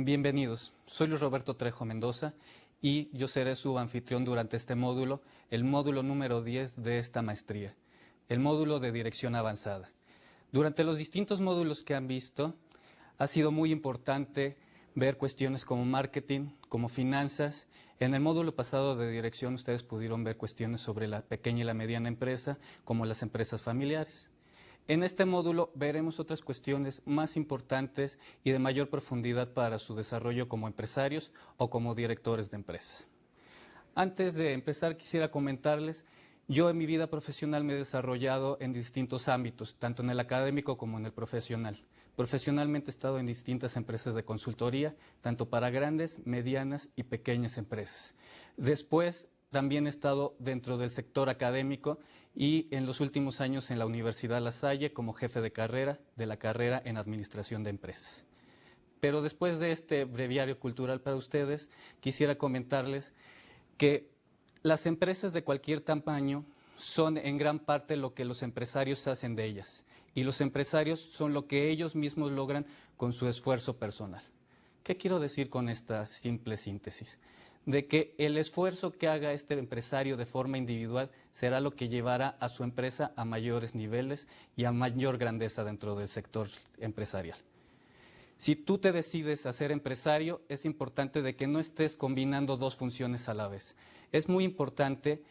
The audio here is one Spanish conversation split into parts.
Bienvenidos. Soy Luis Roberto Trejo Mendoza y yo seré su anfitrión durante este módulo, el módulo número 10 de esta maestría, el módulo de dirección avanzada. Durante los distintos módulos que han visto, ha sido muy importante ver cuestiones como marketing, como finanzas. En el módulo pasado de dirección ustedes pudieron ver cuestiones sobre la pequeña y la mediana empresa, como las empresas familiares. En este módulo veremos otras cuestiones más importantes y de mayor profundidad para su desarrollo como empresarios o como directores de empresas. Antes de empezar, quisiera comentarles, yo en mi vida profesional me he desarrollado en distintos ámbitos, tanto en el académico como en el profesional. Profesionalmente he estado en distintas empresas de consultoría, tanto para grandes, medianas y pequeñas empresas. Después, también he estado dentro del sector académico y en los últimos años en la Universidad La Salle como jefe de la carrera en Administración de Empresas. Pero después de este breviario cultural para ustedes, quisiera comentarles que las empresas de cualquier tamaño son en gran parte lo que los empresarios hacen de ellas, y los empresarios son lo que ellos mismos logran con su esfuerzo personal. ¿Qué quiero decir con esta simple síntesis? De que el esfuerzo que haga este empresario de forma individual será lo que llevará a su empresa a mayores niveles y a mayor grandeza dentro del sector empresarial. Si tú te decides a ser empresario, es importante de que no estés combinando dos funciones a la vez. Es muy importante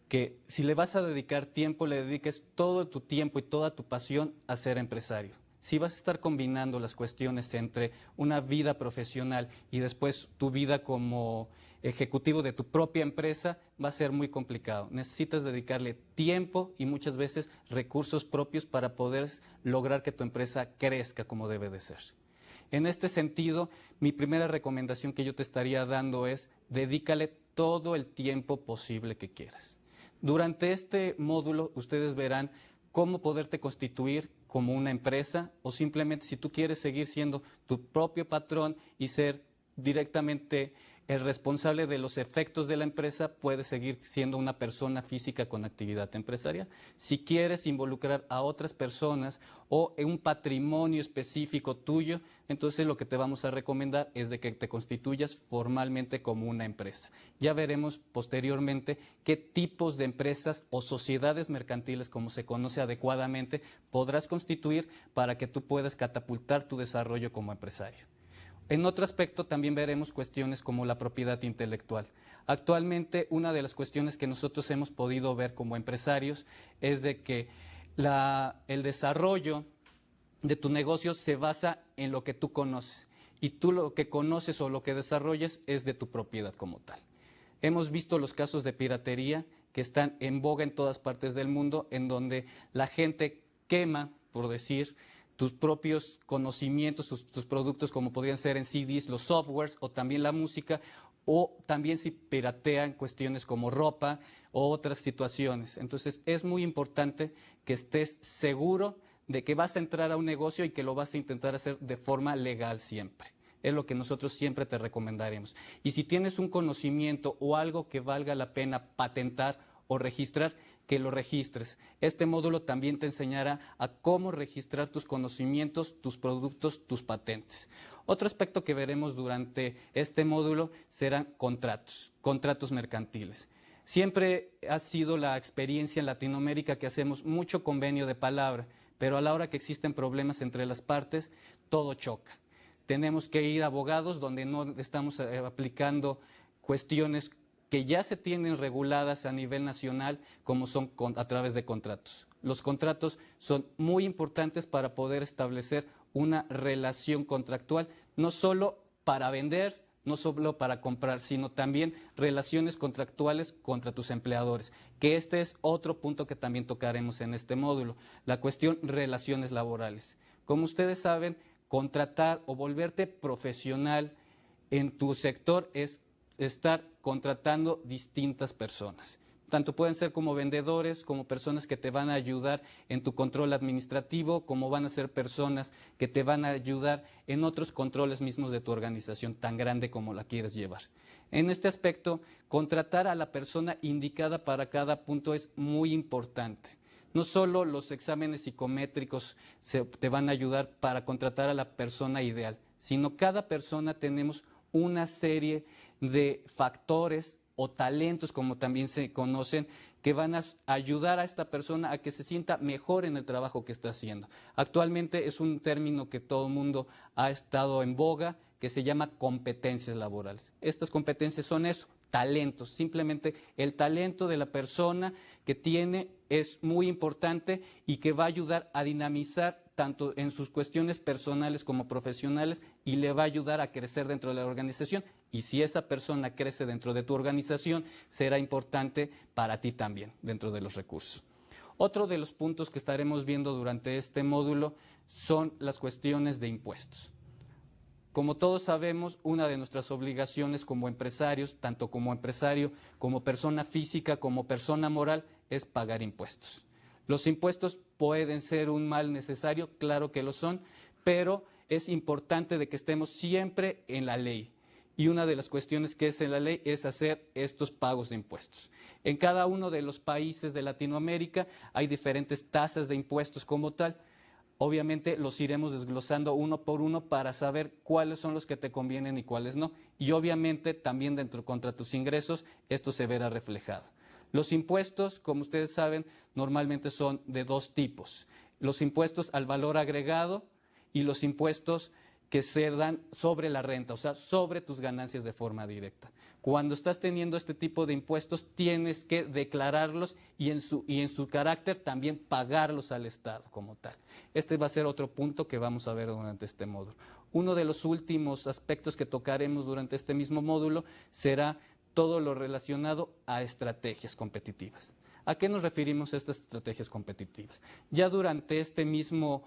que si le vas a dedicar tiempo, le dediques todo tu tiempo y toda tu pasión a ser empresario. Si vas a estar combinando las cuestiones entre una vida profesional y después tu vida como ejecutivo de tu propia empresa, va a ser muy complicado. Necesitas dedicarle tiempo y muchas veces recursos propios para poder lograr que tu empresa crezca como debe de ser. En este sentido, mi primera recomendación que yo te estaría dando es dedícale todo el tiempo posible que quieras. Durante este módulo ustedes verán cómo poderte constituir como una empresa o simplemente si tú quieres seguir siendo tu propio patrón y ser directamente el responsable de los efectos de la empresa, puedes seguir siendo una persona física con actividad empresarial. Si quieres involucrar a otras personas o en un patrimonio específico tuyo, entonces lo que te vamos a recomendar es de que te constituyas formalmente como una empresa. Ya veremos posteriormente qué tipos de empresas o sociedades mercantiles, como se conoce adecuadamente, podrás constituir para que tú puedas catapultar tu desarrollo como empresario. En otro aspecto también veremos cuestiones como la propiedad intelectual. Actualmente una de las cuestiones que nosotros hemos podido ver como empresarios es de que el desarrollo de tu negocio se basa en lo que tú conoces y tú lo que conoces o lo que desarrolles es de tu propiedad como tal. Hemos visto los casos de piratería que están en boga en todas partes del mundo, en donde la gente quema, por decir, tus propios conocimientos, tus productos como podrían ser en CDs, los softwares o también la música, o también si piratean cuestiones como ropa o otras situaciones. Entonces es muy importante que estés seguro de que vas a entrar a un negocio y que lo vas a intentar hacer de forma legal siempre. Es lo que nosotros siempre te recomendaremos. Y si tienes un conocimiento o algo que valga la pena patentar o registrar, que lo registres. Este módulo también te enseñará a cómo registrar tus conocimientos, tus productos, tus patentes. Otro aspecto que veremos durante este módulo serán contratos mercantiles. Siempre ha sido la experiencia en Latinoamérica que hacemos mucho convenio de palabra, pero a la hora que existen problemas entre las partes, todo choca. Tenemos que ir a abogados donde no estamos aplicando cuestiones que ya se tienen reguladas a nivel nacional, como son a través de contratos. Los contratos son muy importantes para poder establecer una relación contractual, no solo para vender, no solo para comprar, sino también relaciones contractuales contra tus empleadores, que este es otro punto que también tocaremos en este módulo, la cuestión relaciones laborales. Como ustedes saben, contratar o volverte profesional en tu sector es estar contratando distintas personas. Tanto pueden ser como vendedores, como personas que te van a ayudar en tu control administrativo, como van a ser personas que te van a ayudar en otros controles mismos de tu organización, tan grande como la quieres llevar. En este aspecto, contratar a la persona indicada para cada punto es muy importante. No solo los exámenes psicométricos te van a ayudar para contratar a la persona ideal, sino cada persona tenemos una serie de factores o talentos, como también se conocen, que van a ayudar a esta persona a que se sienta mejor en el trabajo que está haciendo. Actualmente es un término que todo el mundo ha estado en boga, que se llama competencias laborales. Estas competencias son eso, talentos, simplemente el talento de la persona que tiene es muy importante y que va a ayudar a dinamizar tanto en sus cuestiones personales como profesionales y le va a ayudar a crecer dentro de la organización. Y si esa persona crece dentro de tu organización, será importante para ti también dentro de los recursos. Otro de los puntos que estaremos viendo durante este módulo son las cuestiones de impuestos. Como todos sabemos, una de nuestras obligaciones como empresarios, tanto como empresario, como persona física, como persona moral, es pagar impuestos. Los impuestos pueden ser un mal necesario, claro que lo son, pero es importante de que estemos siempre en la ley. Y una de las cuestiones que es en la ley es hacer estos pagos de impuestos. En cada uno de los países de Latinoamérica hay diferentes tasas de impuestos como tal. Obviamente los iremos desglosando uno por uno para saber cuáles son los que te convienen y cuáles no. Y obviamente también dentro contra tus ingresos esto se verá reflejado. Los impuestos, como ustedes saben, normalmente son de dos tipos. Los impuestos al valor agregado y los impuestos que se dan sobre la renta, o sea, sobre tus ganancias de forma directa. Cuando estás teniendo este tipo de impuestos, tienes que declararlos y en su carácter también pagarlos al Estado como tal. Este va a ser otro punto que vamos a ver durante este módulo. Uno de los últimos aspectos que tocaremos durante este mismo módulo será todo lo relacionado a estrategias competitivas. ¿A qué nos referimos a estas estrategias competitivas? Ya durante este mismo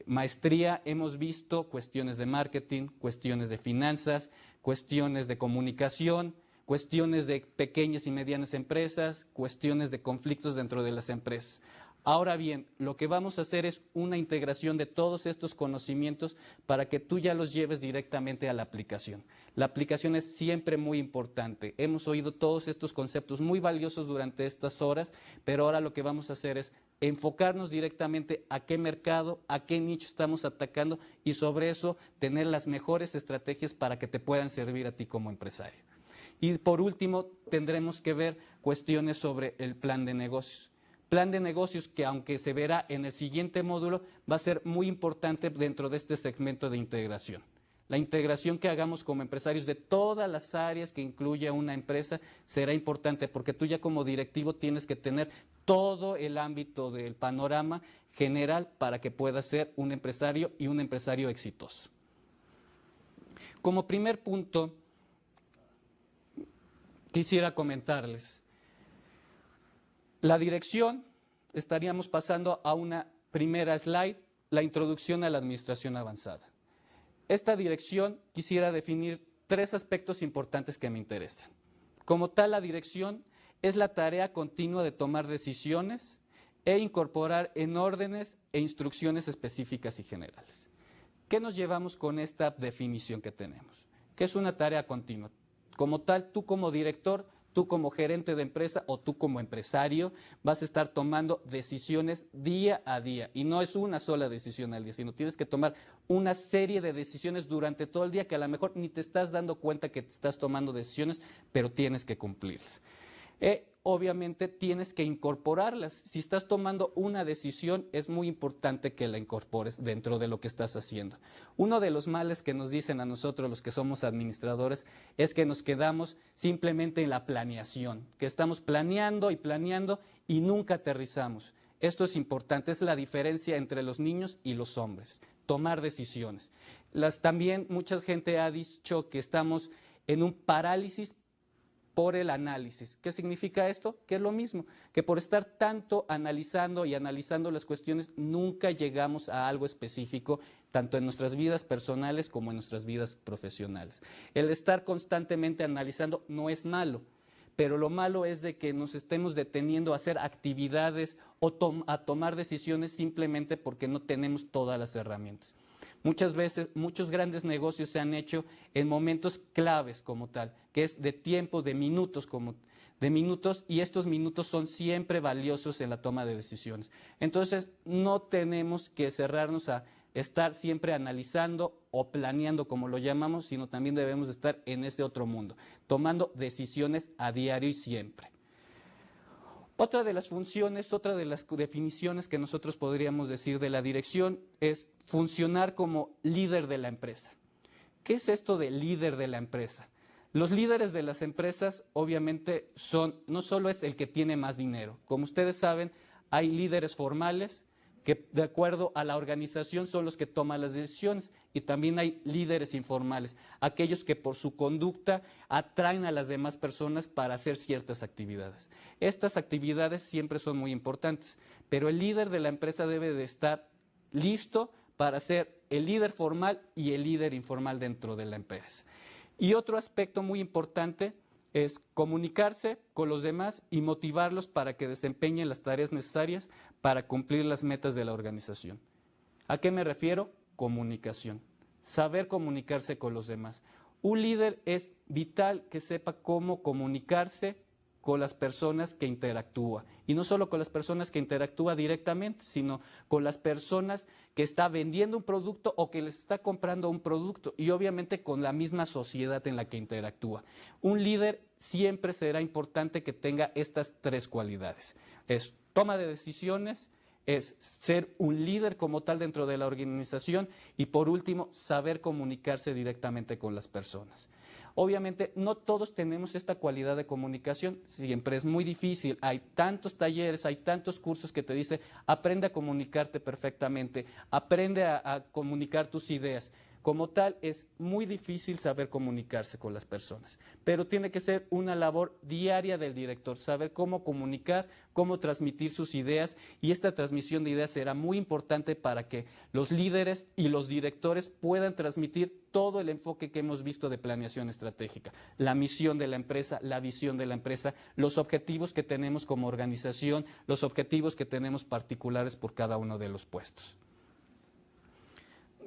maestría hemos visto cuestiones de marketing, cuestiones de finanzas, cuestiones de comunicación, cuestiones de pequeñas y medianas empresas, cuestiones de conflictos dentro de las empresas. Ahora bien, lo que vamos a hacer es una integración de todos estos conocimientos para que tú ya los lleves directamente a la aplicación. La aplicación es siempre muy importante. Hemos oído todos estos conceptos muy valiosos durante estas horas, pero ahora lo que vamos a hacer es enfocarnos directamente a qué mercado, a qué nicho estamos atacando y sobre eso tener las mejores estrategias para que te puedan servir a ti como empresario. Y por último, tendremos que ver cuestiones sobre el plan de negocios. Plan de negocios que, aunque se verá en el siguiente módulo, va a ser muy importante dentro de este segmento de integración. La integración que hagamos como empresarios de todas las áreas que incluye una empresa será importante porque tú ya como directivo tienes que tener todo el ámbito del panorama general para que puedas ser un empresario y un empresario exitoso. Como primer punto, quisiera comentarles. La dirección, estaríamos pasando a una primera slide, la introducción a la administración avanzada. Esta dirección quisiera definir 3 aspectos importantes que me interesan. Como tal, la dirección es la tarea continua de tomar decisiones e incorporar en órdenes e instrucciones específicas y generales. ¿Qué nos llevamos con esta definición que tenemos? Que es una tarea continua. Como tal, tú como director, tú como gerente de empresa o tú como empresario vas a estar tomando decisiones día a día. Y no es una sola decisión al día, sino tienes que tomar una serie de decisiones durante todo el día que a lo mejor ni te estás dando cuenta que te estás tomando decisiones, pero tienes que cumplirlas. Obviamente tienes que incorporarlas. Si estás tomando una decisión, es muy importante que la incorpores dentro de lo que estás haciendo. Uno de los males que nos dicen a nosotros los que somos administradores es que nos quedamos simplemente en la planeación, que estamos planeando y nunca aterrizamos. Esto es importante, es la diferencia entre los niños y los hombres, tomar decisiones. También mucha gente ha dicho que estamos en un parálisis por el análisis. ¿Qué significa esto? Que es lo mismo, que por estar tanto analizando las cuestiones, nunca llegamos a algo específico, tanto en nuestras vidas personales como en nuestras vidas profesionales. El estar constantemente analizando no es malo, pero lo malo es de que nos estemos deteniendo a hacer actividades o a tomar decisiones simplemente porque no tenemos todas las herramientas. Muchas veces, muchos grandes negocios se han hecho en momentos claves como tal, que es de tiempo, de minutos, y estos minutos son siempre valiosos en la toma de decisiones. Entonces, no tenemos que cerrarnos a estar siempre analizando o planeando, como lo llamamos, sino también debemos estar en ese otro mundo, tomando decisiones a diario y siempre. Otra de las funciones, otra de las definiciones que nosotros podríamos decir de la dirección es funcionar como líder de la empresa. ¿Qué es esto de líder de la empresa? Los líderes de las empresas obviamente no solo es el que tiene más dinero. Como ustedes saben, hay líderes formales que de acuerdo a la organización son los que toman las decisiones, y también hay líderes informales, aquellos que por su conducta atraen a las demás personas para hacer ciertas actividades. Estas actividades siempre son muy importantes, pero el líder de la empresa debe de estar listo para ser el líder formal y el líder informal dentro de la empresa. Y otro aspecto muy importante es comunicarse con los demás y motivarlos para que desempeñen las tareas necesarias para cumplir las metas de la organización. ¿A qué me refiero? Comunicación. Saber comunicarse con los demás. Un líder es vital que sepa cómo comunicarse con las personas que interactúa. Y no solo con las personas que interactúa directamente, sino con las personas que está vendiendo un producto o que les está comprando un producto, y obviamente con la misma sociedad en la que interactúa. Un líder siempre será importante que tenga estas tres cualidades. Es toma de decisiones, es ser un líder como tal dentro de la organización y, por último, saber comunicarse directamente con las personas. Obviamente no todos tenemos esta cualidad de comunicación, siempre es muy difícil, hay tantos talleres, hay tantos cursos que te dicen aprende a comunicarte perfectamente, aprende a comunicar tus ideas. Como tal, es muy difícil saber comunicarse con las personas, pero tiene que ser una labor diaria del director, saber cómo comunicar, cómo transmitir sus ideas, y esta transmisión de ideas será muy importante para que los líderes y los directores puedan transmitir todo el enfoque que hemos visto de planeación estratégica, la misión de la empresa, la visión de la empresa, los objetivos que tenemos como organización, los objetivos que tenemos particulares por cada uno de los puestos.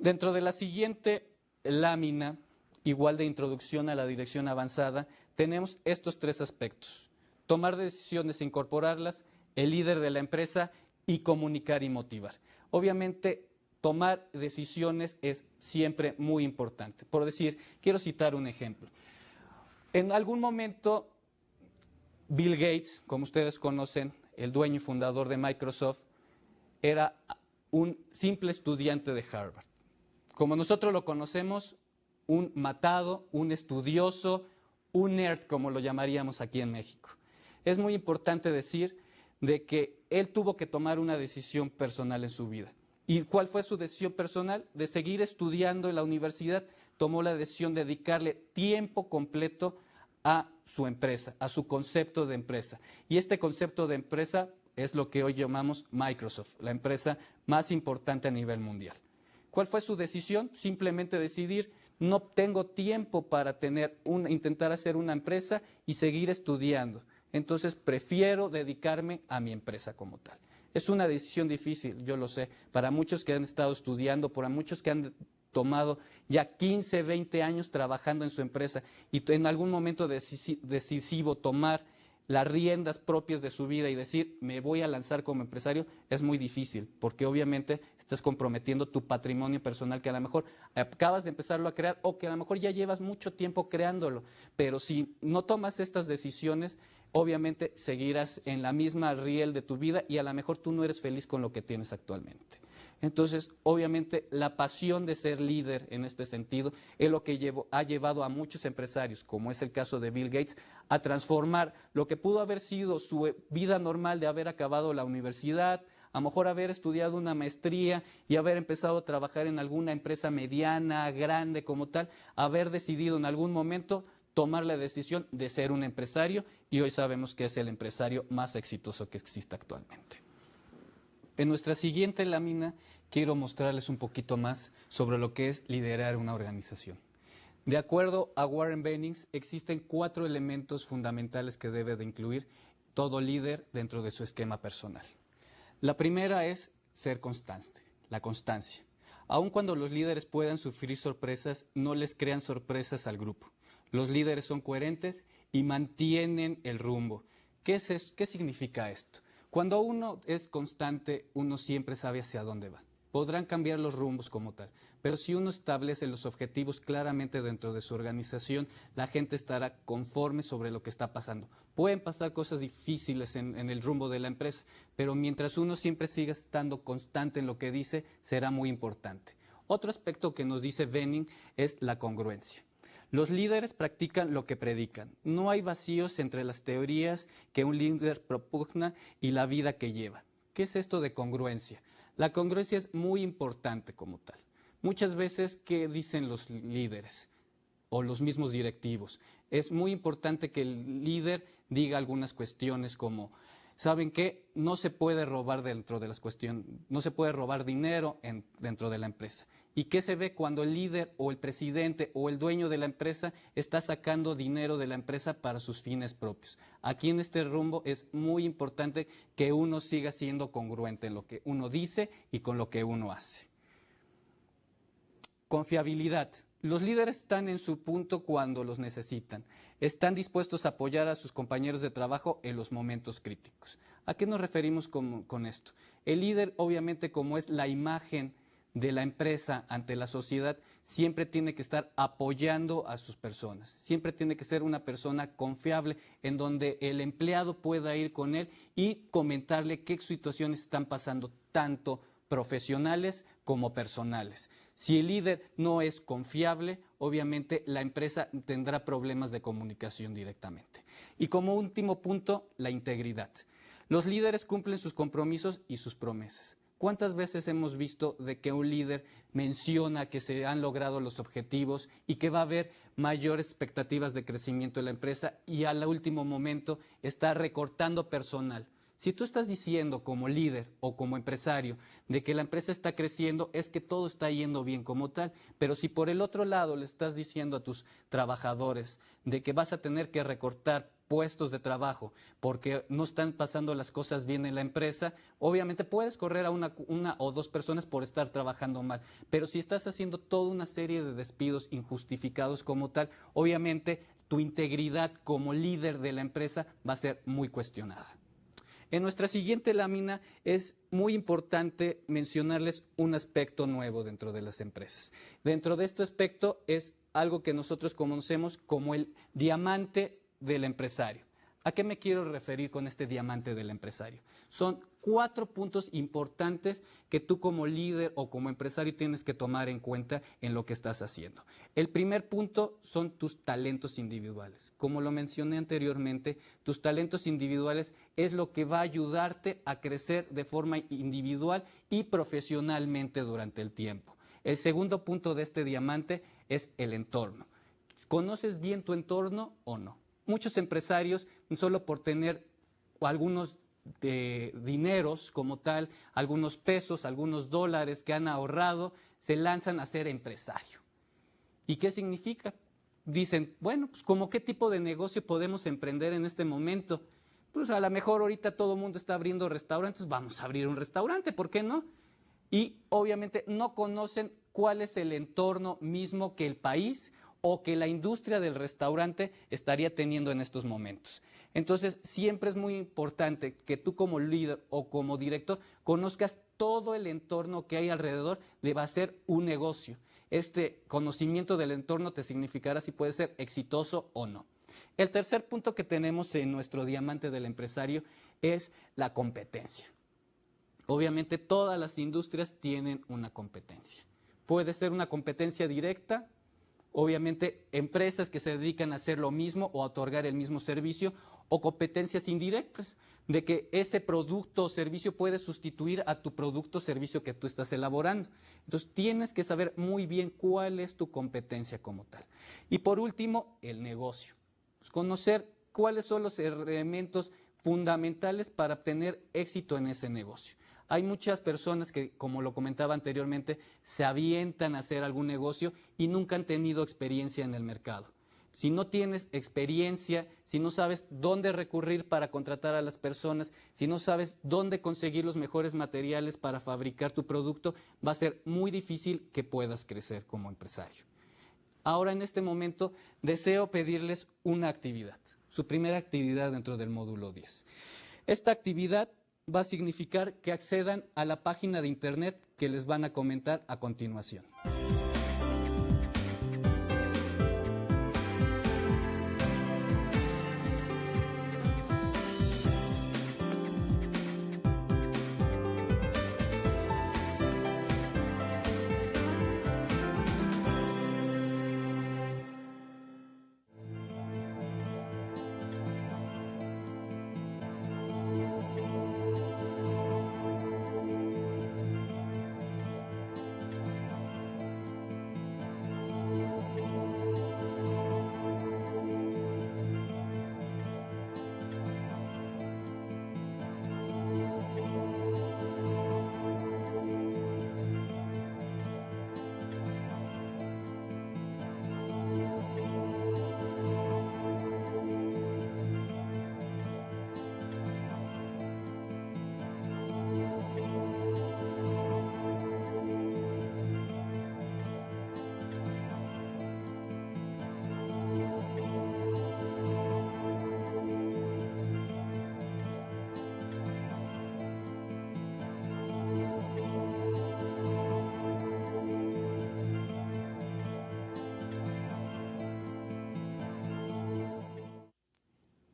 Dentro de la siguiente lámina, igual de introducción a la dirección avanzada, tenemos estos tres aspectos: tomar decisiones e incorporarlas, el líder de la empresa y comunicar y motivar. Obviamente, tomar decisiones es siempre muy importante. Por decir, quiero citar un ejemplo. En algún momento, Bill Gates, como ustedes conocen, el dueño y fundador de Microsoft, era un simple estudiante de Harvard. Como nosotros lo conocemos, un matado, un estudioso, un nerd, como lo llamaríamos aquí en México. Es muy importante decir de que él tuvo que tomar una decisión personal en su vida. ¿Y cuál fue su decisión personal? De seguir estudiando en la universidad. Tomó la decisión de dedicarle tiempo completo a su empresa, a su concepto de empresa. Y este concepto de empresa es lo que hoy llamamos Microsoft, la empresa más importante a nivel mundial. ¿Cuál fue su decisión? Simplemente decidir, no tengo tiempo para intentar hacer una empresa y seguir estudiando. Entonces prefiero dedicarme a mi empresa como tal. Es una decisión difícil, yo lo sé, para muchos que han estado estudiando, para muchos que han tomado ya 15, 20 años trabajando en su empresa y en algún momento decisivo tomar las riendas propias de su vida y decir, me voy a lanzar como empresario, es muy difícil, porque obviamente estás comprometiendo tu patrimonio personal que a lo mejor acabas de empezarlo a crear o que a lo mejor ya llevas mucho tiempo creándolo, pero si no tomas estas decisiones, obviamente seguirás en la misma riel de tu vida y a lo mejor tú no eres feliz con lo que tienes actualmente. Entonces, obviamente, la pasión de ser líder en este sentido es lo que ha llevado a muchos empresarios, como es el caso de Bill Gates, a transformar lo que pudo haber sido su vida normal de haber acabado la universidad, a lo mejor haber estudiado una maestría y haber empezado a trabajar en alguna empresa mediana, grande como tal, haber decidido en algún momento tomar la decisión de ser un empresario, y hoy sabemos que es el empresario más exitoso que existe actualmente. En nuestra siguiente lámina quiero mostrarles un poquito más sobre lo que es liderar una organización. De acuerdo a Warren Bennis, existen 4 elementos fundamentales que debe de incluir todo líder dentro de su esquema personal. La primera es ser constante, la constancia. Aun cuando los líderes puedan sufrir sorpresas, no les crean sorpresas al grupo. Los líderes son coherentes y mantienen el rumbo. ¿Qué significa esto? Cuando uno es constante, uno siempre sabe hacia dónde va. podrán cambiar los rumbos como tal, pero si uno establece los objetivos claramente dentro de su organización, la gente estará conforme sobre lo que está pasando. Pueden pasar cosas difíciles en el rumbo de la empresa, pero mientras uno siempre siga estando constante en lo que dice, será muy importante. Otro aspecto que nos dice Benning es la congruencia. Los líderes practican lo que predican. No hay vacíos entre las teorías que un líder propugna y la vida que lleva. ¿Qué es esto de congruencia? La congruencia es muy importante como tal. Muchas veces, ¿qué dicen los líderes o los mismos directivos? Es muy importante que el líder diga algunas cuestiones como, ¿saben qué? No se puede robar dentro de las cuestiones, no se puede robar dinero dentro de la empresa. ¿Y qué se ve cuando el líder o el presidente o el dueño de la empresa está sacando dinero de la empresa para sus fines propios? Aquí en este rumbo es muy importante que uno siga siendo congruente en lo que uno dice y con lo que uno hace. Confiabilidad. Los líderes están en su punto cuando los necesitan. Están dispuestos a apoyar a sus compañeros de trabajo en los momentos críticos. ¿A qué nos referimos con esto? El líder, obviamente, como es la imagen de la empresa ante la sociedad, siempre tiene que estar apoyando a sus personas. Siempre tiene que ser una persona confiable en donde el empleado pueda ir con él y comentarle qué situaciones están pasando, tanto profesionales como personales. Si el líder no es confiable, obviamente la empresa tendrá problemas de comunicación directamente. Y como último punto, la integridad. Los líderes cumplen sus compromisos y sus promesas. ¿Cuántas veces hemos visto de que un líder menciona que se han logrado los objetivos y que va a haber mayores expectativas de crecimiento de la empresa y al último momento está recortando personal? Si tú estás diciendo como líder o como empresario de que la empresa está creciendo, es que todo está yendo bien como tal, pero si por el otro lado le estás diciendo a tus trabajadores de que vas a tener que recortar puestos de trabajo porque no están pasando las cosas bien en la empresa, obviamente puedes correr a una o dos personas por estar trabajando mal, pero si estás haciendo toda una serie de despidos injustificados como tal, obviamente tu integridad como líder de la empresa va a ser muy cuestionada. En nuestra siguiente lámina es muy importante mencionarles un aspecto nuevo dentro de las empresas. Dentro de este aspecto es algo que nosotros conocemos como el diamante del empresario. ¿A qué me quiero referir con este diamante del empresario? Son 4 puntos importantes que tú como líder o como empresario tienes que tomar en cuenta en lo que estás haciendo. El primer punto son tus talentos individuales. Como lo mencioné anteriormente, tus talentos individuales es lo que va a ayudarte a crecer de forma individual y profesionalmente durante el tiempo. El segundo punto de este diamante es el entorno. ¿Conoces bien tu entorno o no? Muchos empresarios, solo por tener algunos dineros como tal, algunos pesos, algunos dólares que han ahorrado, se lanzan a ser empresario. ¿Y qué significa? Dicen, bueno, pues ¿cómo qué tipo de negocio podemos emprender en este momento? Pues a lo mejor ahorita todo el mundo está abriendo restaurantes, vamos a abrir un restaurante, ¿por qué no? Y obviamente no conocen cuál es el entorno mismo que el país o que la industria del restaurante estaría teniendo en estos momentos. Entonces, siempre es muy importante que tú como líder o como director conozcas todo el entorno que hay alrededor de va a ser un negocio. Este conocimiento del entorno te significará si puede ser exitoso o no. El tercer punto que tenemos en nuestro diamante del empresario es la competencia. Obviamente todas las industrias tienen una competencia. Puede ser una competencia directa, obviamente empresas que se dedican a hacer lo mismo o a otorgar el mismo servicio, o competencias indirectas, de que este producto o servicio puede sustituir a tu producto o servicio que tú estás elaborando. Entonces tienes que saber muy bien cuál es tu competencia como tal. Y por último, el negocio. Pues conocer cuáles son los elementos fundamentales para tener éxito en ese negocio. Hay muchas personas que, como lo comentaba anteriormente, se avientan a hacer algún negocio y nunca han tenido experiencia en el mercado. Si no tienes experiencia, si no sabes dónde recurrir para contratar a las personas, si no sabes dónde conseguir los mejores materiales para fabricar tu producto, va a ser muy difícil que puedas crecer como empresario. Ahora, en este momento, deseo pedirles una actividad, su primera actividad dentro del módulo 10. Esta actividad va a significar que accedan a la página de internet que les van a comentar a continuación.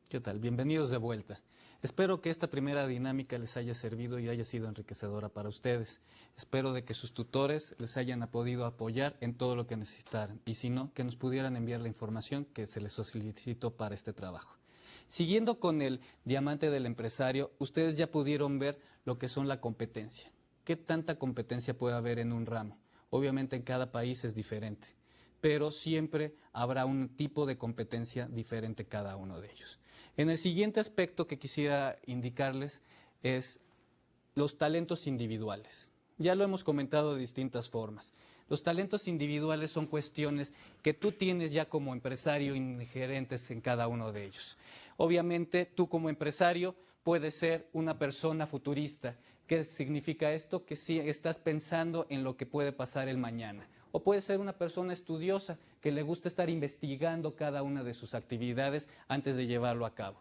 ¿Qué tal? Bienvenidos de vuelta. Espero que esta primera dinámica les haya servido y haya sido enriquecedora para ustedes. Espero de que sus tutores les hayan podido apoyar en todo lo que necesitaran y si no, que nos pudieran enviar la información que se les solicitó para este trabajo. Siguiendo con el diamante del empresario, ustedes ya pudieron ver lo que son la competencia. ¿Qué tanta competencia puede haber en un ramo? Obviamente en cada país es diferente, pero siempre habrá un tipo de competencia diferente cada uno de ellos. En el siguiente aspecto que quisiera indicarles es los talentos individuales. Ya lo hemos comentado de distintas formas. Los talentos individuales son cuestiones que tú tienes ya como empresario inherentes en cada uno de ellos. Obviamente, tú como empresario puedes ser una persona futurista. ¿Qué significa esto? Que sí estás pensando en lo que puede pasar el mañana. O puede ser una persona estudiosa que le gusta estar investigando cada una de sus actividades antes de llevarlo a cabo.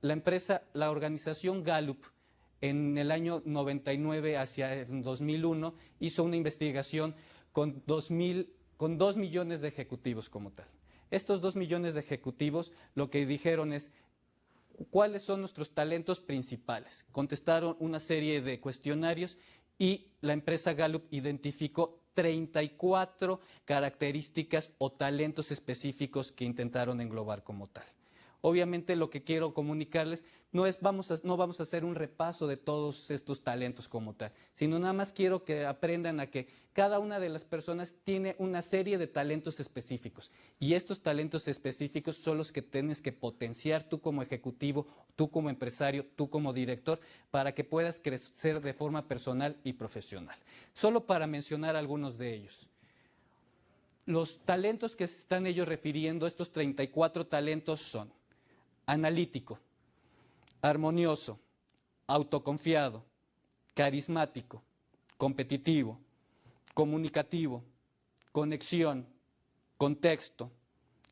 La organización Gallup, en el año 99 hacia el 2001, hizo una investigación con 2 millones de ejecutivos como tal. Estos 2 millones de ejecutivos lo que dijeron es: ¿cuáles son nuestros talentos principales? Contestaron una serie de cuestionarios y la empresa Gallup identificó 34 características o talentos específicos que intentaron englobar como tal. Obviamente lo que quiero comunicarles no vamos a hacer un repaso de todos estos talentos como tal, sino nada más quiero que aprendan a que cada una de las personas tiene una serie de talentos específicos y estos talentos específicos son los que tienes que potenciar tú como ejecutivo, tú como empresario, tú como director, para que puedas crecer de forma personal y profesional. Solo para mencionar algunos de ellos. Los talentos que se están ellos refiriendo, estos 34 talentos son: analítico, armonioso, autoconfiado, carismático, competitivo, comunicativo, conexión, contexto,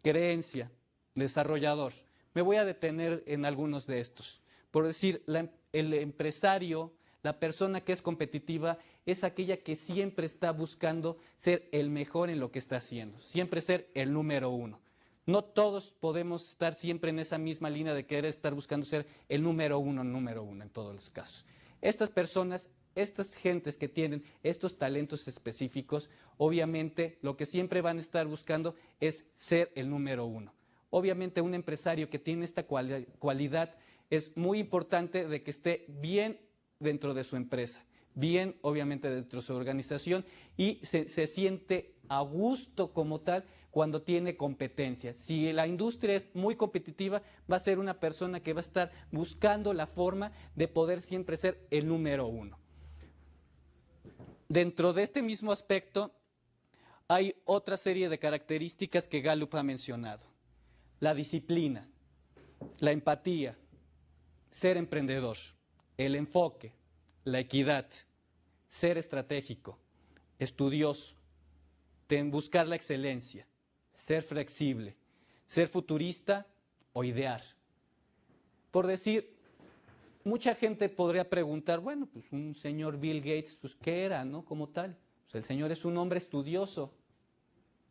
creencia, desarrollador. Me voy a detener en algunos de estos. Por decir, el empresario, la persona que es competitiva, es aquella que siempre está buscando ser el mejor en lo que está haciendo, siempre ser el número uno. No todos podemos estar siempre en esa misma línea de querer estar buscando ser el número uno en todos los casos. Estas personas, estas gentes que tienen estos talentos específicos, obviamente lo que siempre van a estar buscando es ser el número uno. Obviamente un empresario que tiene esta cualidad es muy importante de que esté bien dentro de su empresa, bien obviamente dentro de su organización y se siente a gusto como tal cuando tiene competencia. Si la industria es muy competitiva, va a ser una persona que va a estar buscando la forma de poder siempre ser el número uno. Dentro de este mismo aspecto, hay otra serie de características que Gallup ha mencionado: la disciplina, la empatía, ser emprendedor, el enfoque, la equidad, ser estratégico, estudioso, buscar la excelencia, ser flexible, ser futurista o idear. Por decir, mucha gente podría preguntar, bueno, pues un señor Bill Gates, pues ¿qué era, no? Como tal. Pues el señor es un hombre estudioso.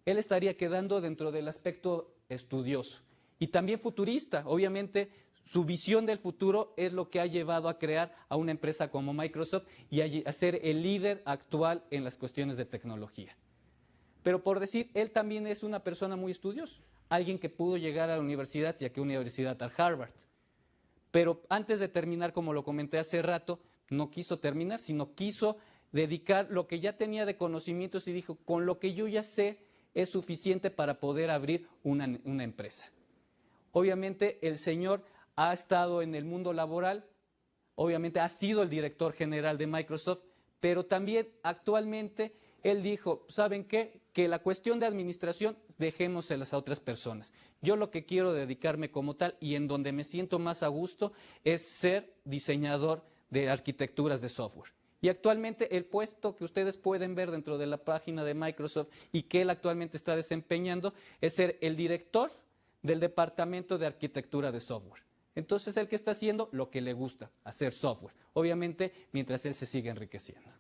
Él estaría quedando dentro del aspecto estudioso y también futurista. Obviamente, su visión del futuro es lo que ha llevado a crear a una empresa como Microsoft y a ser el líder actual en las cuestiones de tecnología. Pero por decir, él también es una persona muy estudiosa, alguien que pudo llegar a la universidad, y a qué universidad, a Harvard. Pero antes de terminar, como lo comenté hace rato, no quiso terminar, sino quiso dedicar lo que ya tenía de conocimientos y dijo, con lo que yo ya sé es suficiente para poder abrir una empresa. Obviamente el señor ha estado en el mundo laboral, obviamente ha sido el director general de Microsoft, pero también actualmente él dijo, ¿saben qué? Que la cuestión de administración dejémoselas a otras personas. Yo lo que quiero dedicarme como tal y en donde me siento más a gusto es ser diseñador de arquitecturas de software. Y actualmente el puesto que ustedes pueden ver dentro de la página de Microsoft y que él actualmente está desempeñando es ser el director del departamento de arquitectura de software. Entonces, el que está haciendo lo que le gusta, hacer software. Obviamente, mientras él se sigue enriqueciendo.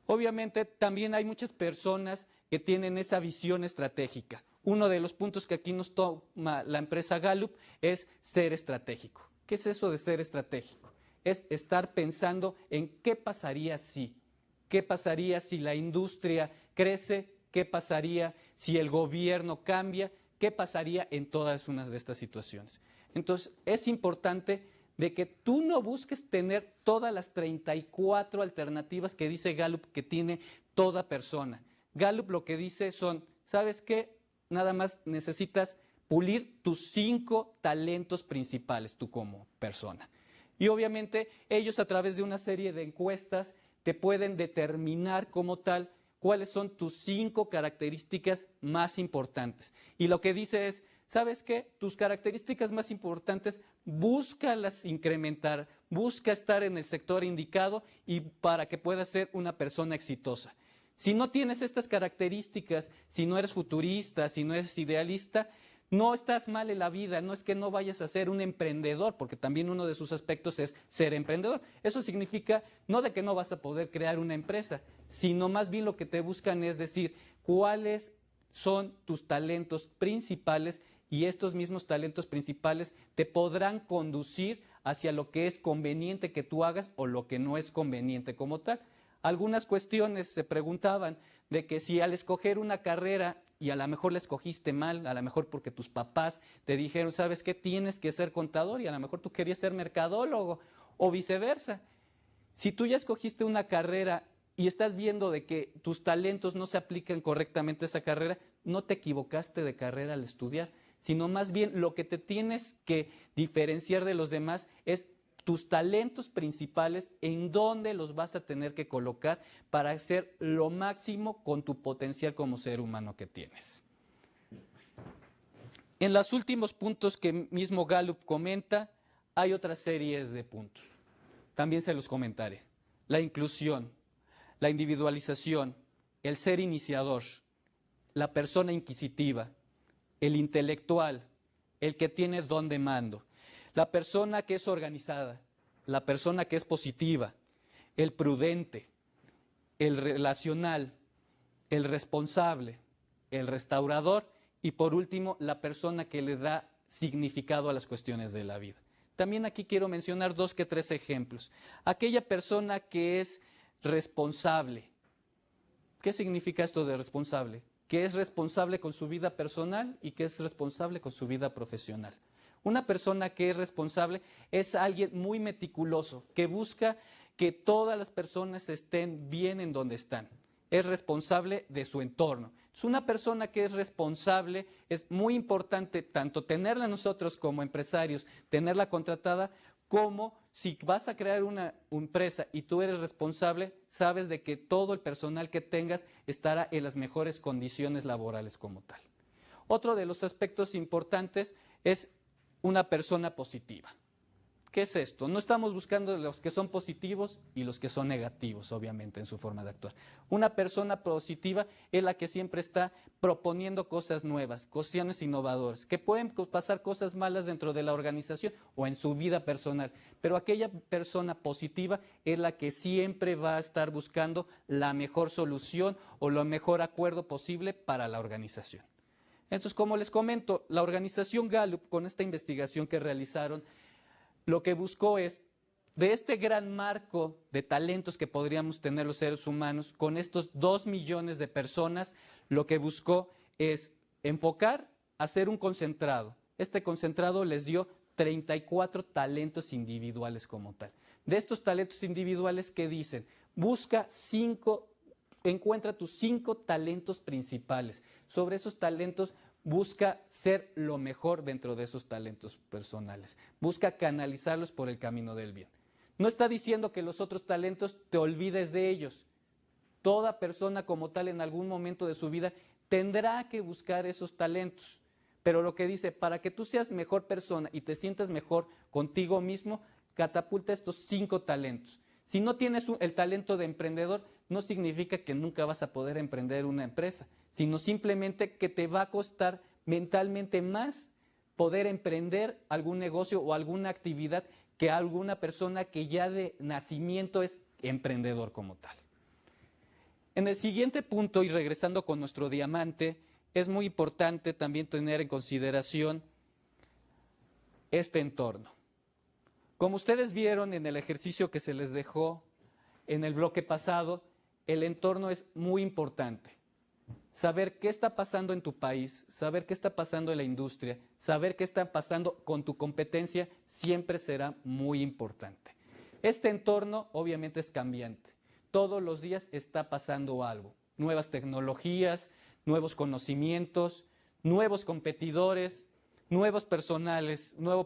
Obviamente, también hay muchas personas que tienen esa visión estratégica. Uno de los puntos que aquí nos toma la empresa Gallup es ser estratégico. ¿Qué es eso de ser estratégico? Es estar pensando en qué pasaría si. ¿Qué pasaría si la industria crece? ¿Qué pasaría si el gobierno cambia? ¿Qué pasaría en todas unas de estas situaciones? Entonces, es importante de que tú no busques tener todas las 34 alternativas que dice Gallup que tiene toda persona. Gallup lo que dice son, ¿sabes qué? Nada más necesitas pulir tus 5 talentos principales tú como persona. Y obviamente ellos a través de una serie de encuestas te pueden determinar como tal cuáles son tus 5 características más importantes. Y lo que dice es, ¿sabes qué? Tus características más importantes, búscalas incrementar, busca estar en el sector indicado y para que puedas ser una persona exitosa. Si no tienes estas características, si no eres futurista, si no eres idealista, no estás mal en la vida, no es que no vayas a ser un emprendedor, porque también uno de sus aspectos es ser emprendedor. Eso significa no de que no vas a poder crear una empresa, sino más bien lo que te buscan es decir cuáles son tus talentos principales y estos mismos talentos principales te podrán conducir hacia lo que es conveniente que tú hagas o lo que no es conveniente como tal. Algunas cuestiones se preguntaban de que si al escoger una carrera y a lo mejor la escogiste mal, a lo mejor porque tus papás te dijeron, ¿sabes qué? Tienes que ser contador y a lo mejor tú querías ser mercadólogo o viceversa. Si tú ya escogiste una carrera y estás viendo de que tus talentos no se aplican correctamente a esa carrera, no te equivocaste de carrera al estudiar, sino más bien lo que te tienes que diferenciar de los demás es tus talentos principales, en dónde los vas a tener que colocar para hacer lo máximo con tu potencial como ser humano que tienes. En los últimos puntos que mismo Gallup comenta, hay otras series de puntos. También se los comentaré. La inclusión, la individualización, el ser iniciador, la persona inquisitiva, el intelectual, el que tiene don de mando, la persona que es organizada, la persona que es positiva, el prudente, el relacional, el responsable, el restaurador y por último la persona que le da significado a las cuestiones de la vida. También aquí quiero mencionar 2 que 3 ejemplos. Aquella persona que es responsable. ¿Qué significa esto de responsable? Que es responsable con su vida personal y que es responsable con su vida profesional. Una persona que es responsable es alguien muy meticuloso, que busca que todas las personas estén bien en donde están. Es responsable de su entorno. Es una persona que es responsable, es muy importante tanto tenerla nosotros como empresarios, tenerla contratada, como si vas a crear una empresa y tú eres responsable, sabes de que todo el personal que tengas estará en las mejores condiciones laborales como tal. Otro de los aspectos importantes es una persona positiva. ¿Qué es esto? No estamos buscando los que son positivos y los que son negativos, obviamente, en su forma de actuar. Una persona positiva es la que siempre está proponiendo cosas nuevas, cuestiones innovadoras, que pueden pasar cosas malas dentro de la organización o en su vida personal, pero aquella persona positiva es la que siempre va a estar buscando la mejor solución o el mejor acuerdo posible para la organización. Entonces, como les comento, la organización Gallup, con esta investigación que realizaron, lo que buscó es, de este gran marco de talentos que podríamos tener los seres humanos, con estos 2 millones de personas, lo que buscó es enfocar, hacer un concentrado. Este concentrado les dio 34 talentos individuales como tal. De estos talentos individuales, ¿qué dicen? Encuentra tus 5 talentos principales. Sobre esos talentos, busca ser lo mejor dentro de esos talentos personales. Busca canalizarlos por el camino del bien. No está diciendo que los otros talentos te olvides de ellos. Toda persona como tal en algún momento de su vida tendrá que buscar esos talentos. Pero lo que dice, para que tú seas mejor persona y te sientas mejor contigo mismo, catapulta estos 5 talentos. Si no tienes el talento de emprendedor, no significa que nunca vas a poder emprender una empresa, sino simplemente que te va a costar mentalmente más poder emprender algún negocio o alguna actividad que alguna persona que ya de nacimiento es emprendedor como tal. En el siguiente punto, y regresando con nuestro diamante, es muy importante también tener en consideración este entorno. Como ustedes vieron en el ejercicio que se les dejó en el bloque pasado, el entorno es muy importante. Saber qué está pasando en tu país, saber qué está pasando en la industria, saber qué está pasando con tu competencia, siempre será muy importante. Este entorno obviamente es cambiante. Todos los días está pasando algo. Nuevas tecnologías, nuevos conocimientos, nuevos competidores, nuevo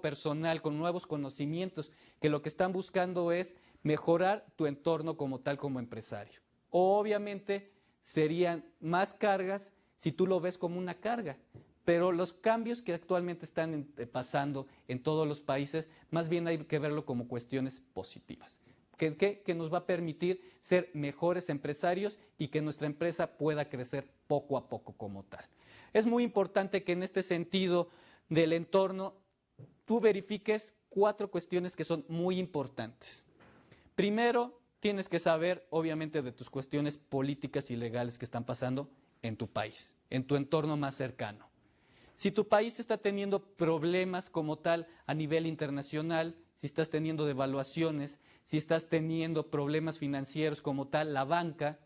personal con nuevos conocimientos, que lo que están buscando es mejorar tu entorno como tal como empresario. Obviamente serían más cargas si tú lo ves como una carga, pero los cambios que actualmente están pasando en todos los países, más bien hay que verlo como cuestiones positivas, que nos va a permitir ser mejores empresarios y que nuestra empresa pueda crecer poco a poco como tal. Es muy importante que en este sentido del entorno tú verifiques 4 cuestiones que son muy importantes. Primero, tienes que saber, obviamente, de tus cuestiones políticas y legales que están pasando en tu país, en tu entorno más cercano. Si tu país está teniendo problemas como tal a nivel internacional, si estás teniendo devaluaciones, si estás teniendo problemas financieros como tal, la banca,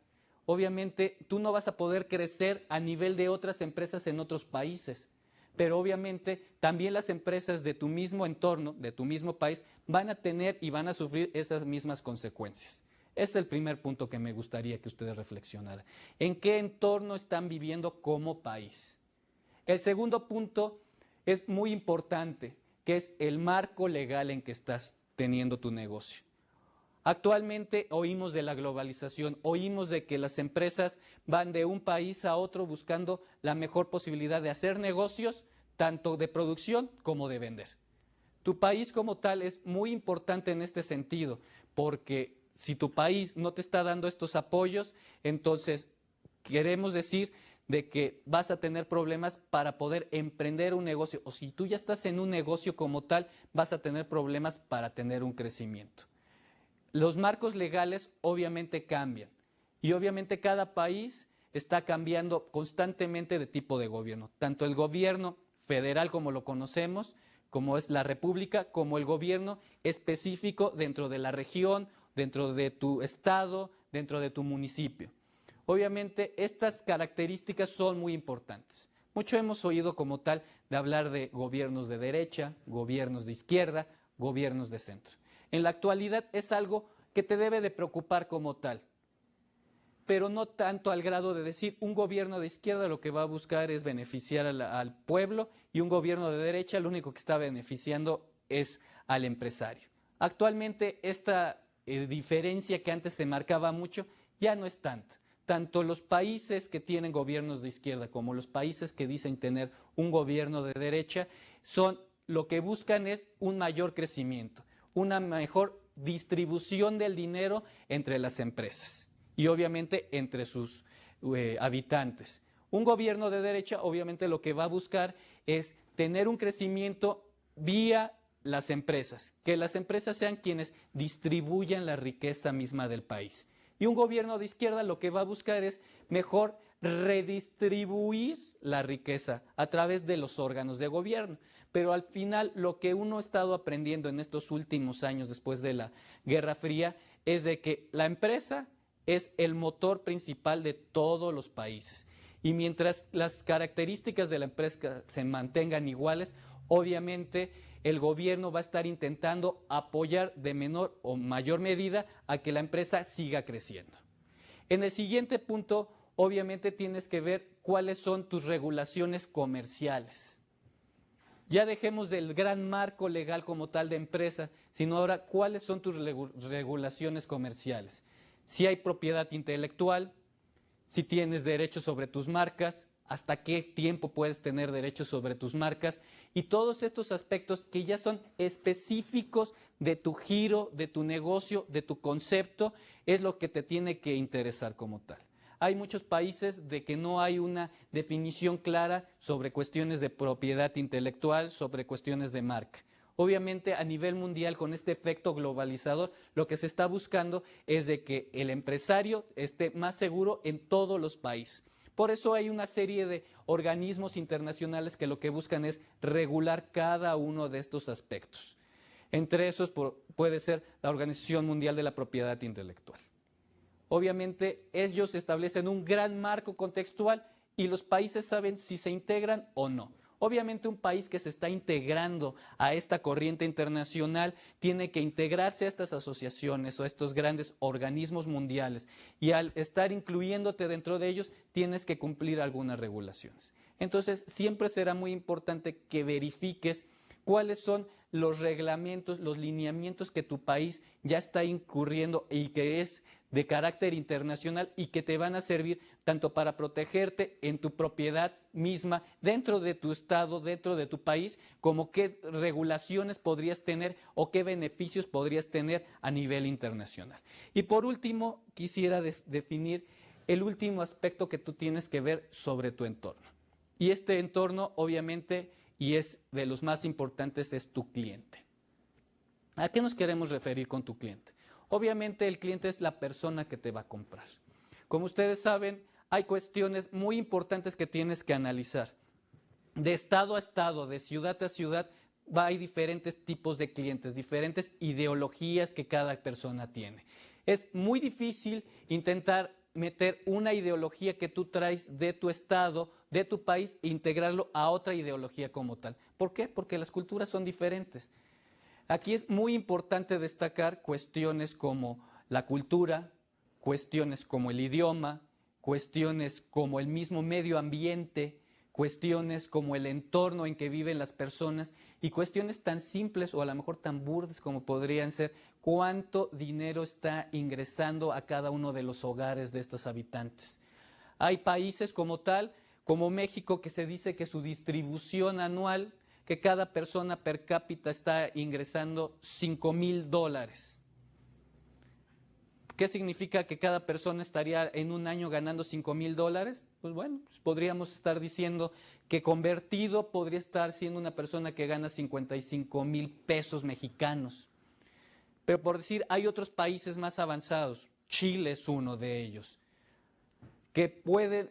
obviamente tú no vas a poder crecer a nivel de otras empresas en otros países. Pero obviamente también las empresas de tu mismo entorno, de tu mismo país, van a tener y van a sufrir esas mismas consecuencias. Ese es el primer punto que me gustaría que ustedes reflexionaran. ¿En qué entorno están viviendo como país? El segundo punto es muy importante, que es el marco legal en que estás teniendo tu negocio. Actualmente oímos de la globalización, oímos de que las empresas van de un país a otro buscando la mejor posibilidad de hacer negocios, tanto de producción como de vender. Tu país como tal es muy importante en este sentido, porque si tu país no te está dando estos apoyos, entonces queremos decir de que vas a tener problemas para poder emprender un negocio, o si tú ya estás en un negocio como tal, vas a tener problemas para tener un crecimiento. Los marcos legales obviamente cambian y obviamente cada país está cambiando constantemente de tipo de gobierno, tanto el gobierno federal como lo conocemos, como es la república, como el gobierno específico dentro de la región, dentro de tu estado, dentro de tu municipio. Obviamente estas características son muy importantes. Mucho hemos oído como tal de hablar de gobiernos de derecha, gobiernos de izquierda, gobiernos de centro. En la actualidad es algo que te debe de preocupar como tal, pero no tanto al grado de decir un gobierno de izquierda lo que va a buscar es beneficiar al pueblo y un gobierno de derecha lo único que está beneficiando es al empresario. Actualmente esta diferencia que antes se marcaba mucho ya no es tanta. Tanto los países que tienen gobiernos de izquierda como los países que dicen tener un gobierno de derecha lo que buscan es un mayor crecimiento. una mejor distribución del dinero entre las empresas y obviamente entre sus habitantes. Un gobierno de derecha obviamente lo que va a buscar es tener un crecimiento vía las empresas, que las empresas sean quienes distribuyan la riqueza misma del país. Y un gobierno de izquierda lo que va a buscar es mejor redistribuir la riqueza a través de los órganos de gobierno. Pero al final lo que uno ha estado aprendiendo en estos últimos años después de la Guerra Fría es de que la empresa es el motor principal de todos los países. Y mientras las características de la empresa se mantengan iguales, obviamente el gobierno va a estar intentando apoyar de menor o mayor medida a que la empresa siga creciendo. En el siguiente punto, obviamente tienes que ver cuáles son tus regulaciones comerciales. Ya dejemos del gran marco legal como tal de empresa, sino ahora cuáles son tus regulaciones comerciales. Si hay propiedad intelectual, si tienes derechos sobre tus marcas, hasta qué tiempo puedes tener derechos sobre tus marcas y todos estos aspectos que ya son específicos de tu giro, de tu negocio, de tu concepto, es lo que te tiene que interesar como tal. Hay muchos países de que no hay una definición clara sobre cuestiones de propiedad intelectual, sobre cuestiones de marca. Obviamente a nivel mundial con este efecto globalizador lo que se está buscando es de que el empresario esté más seguro en todos los países. Por eso hay una serie de organismos internacionales que lo que buscan es regular cada uno de estos aspectos. Entre esos puede ser la Organización Mundial de la Propiedad Intelectual. Obviamente ellos establecen un gran marco contextual y los países saben si se integran o no. Obviamente un país que se está integrando a esta corriente internacional tiene que integrarse a estas asociaciones o a estos grandes organismos mundiales y al estar incluyéndote dentro de ellos tienes que cumplir algunas regulaciones. Entonces siempre será muy importante que verifiques cuáles son los reglamentos, los lineamientos que tu país ya está incurriendo y que es de carácter internacional y que te van a servir tanto para protegerte en tu propiedad misma, dentro de tu estado, dentro de tu país, como qué regulaciones podrías tener o qué beneficios podrías tener a nivel internacional. Y por último, quisiera definir el último aspecto que tú tienes que ver sobre tu entorno. Y este entorno, obviamente, y es de los más importantes, es tu cliente. ¿A qué nos queremos referir con tu cliente? Obviamente el cliente es la persona que te va a comprar. Como ustedes saben, hay cuestiones muy importantes que tienes que analizar. De estado a estado, de ciudad a ciudad, hay diferentes tipos de clientes, diferentes ideologías que cada persona tiene. Es muy difícil intentar meter una ideología que tú traes de tu estado, de tu país, e integrarlo a otra ideología como tal. ¿Por qué? Porque las culturas son diferentes. Aquí es muy importante destacar cuestiones como la cultura, cuestiones como el idioma, cuestiones como el mismo medio ambiente, cuestiones como el entorno en que viven las personas y cuestiones tan simples o a lo mejor tan burdas como podrían ser cuánto dinero está ingresando a cada uno de los hogares de estos habitantes. Hay países como tal, como México, que se dice que su distribución anual, que cada persona per cápita está ingresando $5,000. ¿Qué significa que cada persona estaría en un año ganando $5,000? Pues bueno, pues podríamos estar diciendo que convertido podría estar siendo una persona que gana 55,000 pesos mexicanos. Pero por decir, hay otros países más avanzados, Chile es uno de ellos, que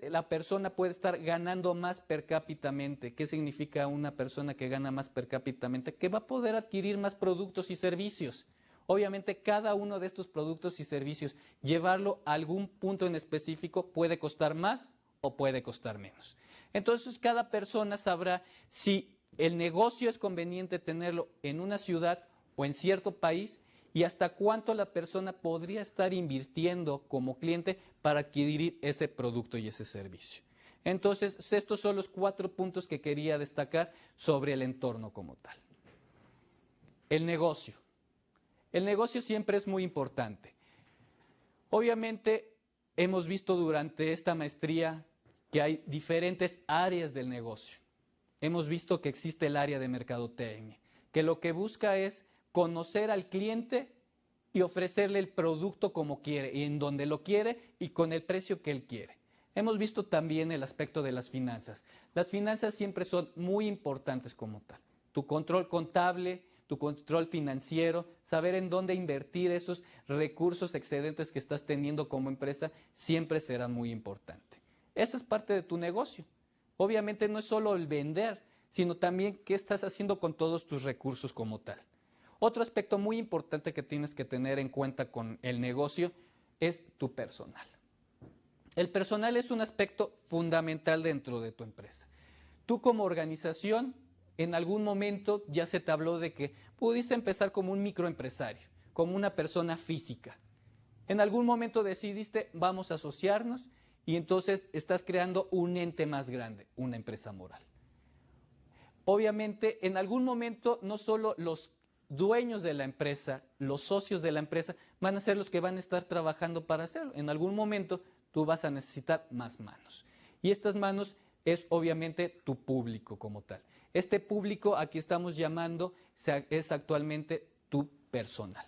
la persona puede estar ganando más per cápitamente. ¿Qué significa una persona que gana más per cápitamente? Que va a poder adquirir más productos y servicios. Obviamente cada uno de estos productos y servicios, llevarlo a algún punto en específico puede costar más o puede costar menos. Entonces cada persona sabrá si el negocio es conveniente tenerlo en una ciudad o en cierto país y hasta cuánto la persona podría estar invirtiendo como cliente para adquirir ese producto y ese servicio. Entonces, estos son los 4 puntos que quería destacar sobre el entorno como tal. El negocio. El negocio siempre es muy importante. Obviamente, hemos visto durante esta maestría que hay diferentes áreas del negocio. Hemos visto que existe el área de mercadotecnia, que lo que busca es conocer al cliente y ofrecerle el producto como quiere y en donde lo quiere y con el precio que él quiere. Hemos visto también el aspecto de las finanzas. Las finanzas siempre son muy importantes como tal. Tu control contable, tu control financiero, saber en dónde invertir esos recursos excedentes que estás teniendo como empresa, siempre será muy importante. Esa es parte de tu negocio. Obviamente no es solo el vender, sino también qué estás haciendo con todos tus recursos como tal. Otro aspecto muy importante que tienes que tener en cuenta con el negocio es tu personal. El personal es un aspecto fundamental dentro de tu empresa. Tú como organización, en algún momento ya se te habló de que pudiste empezar como un microempresario, como una persona física. En algún momento decidiste, vamos a asociarnos y entonces estás creando un ente más grande, una empresa moral. Obviamente, en algún momento no solo los dueños de la empresa, los socios de la empresa, van a ser los que van a estar trabajando para hacerlo. En algún momento tú vas a necesitar más manos. Y estas manos es obviamente tu público como tal. Este público aquí estamos llamando es actualmente tu personal.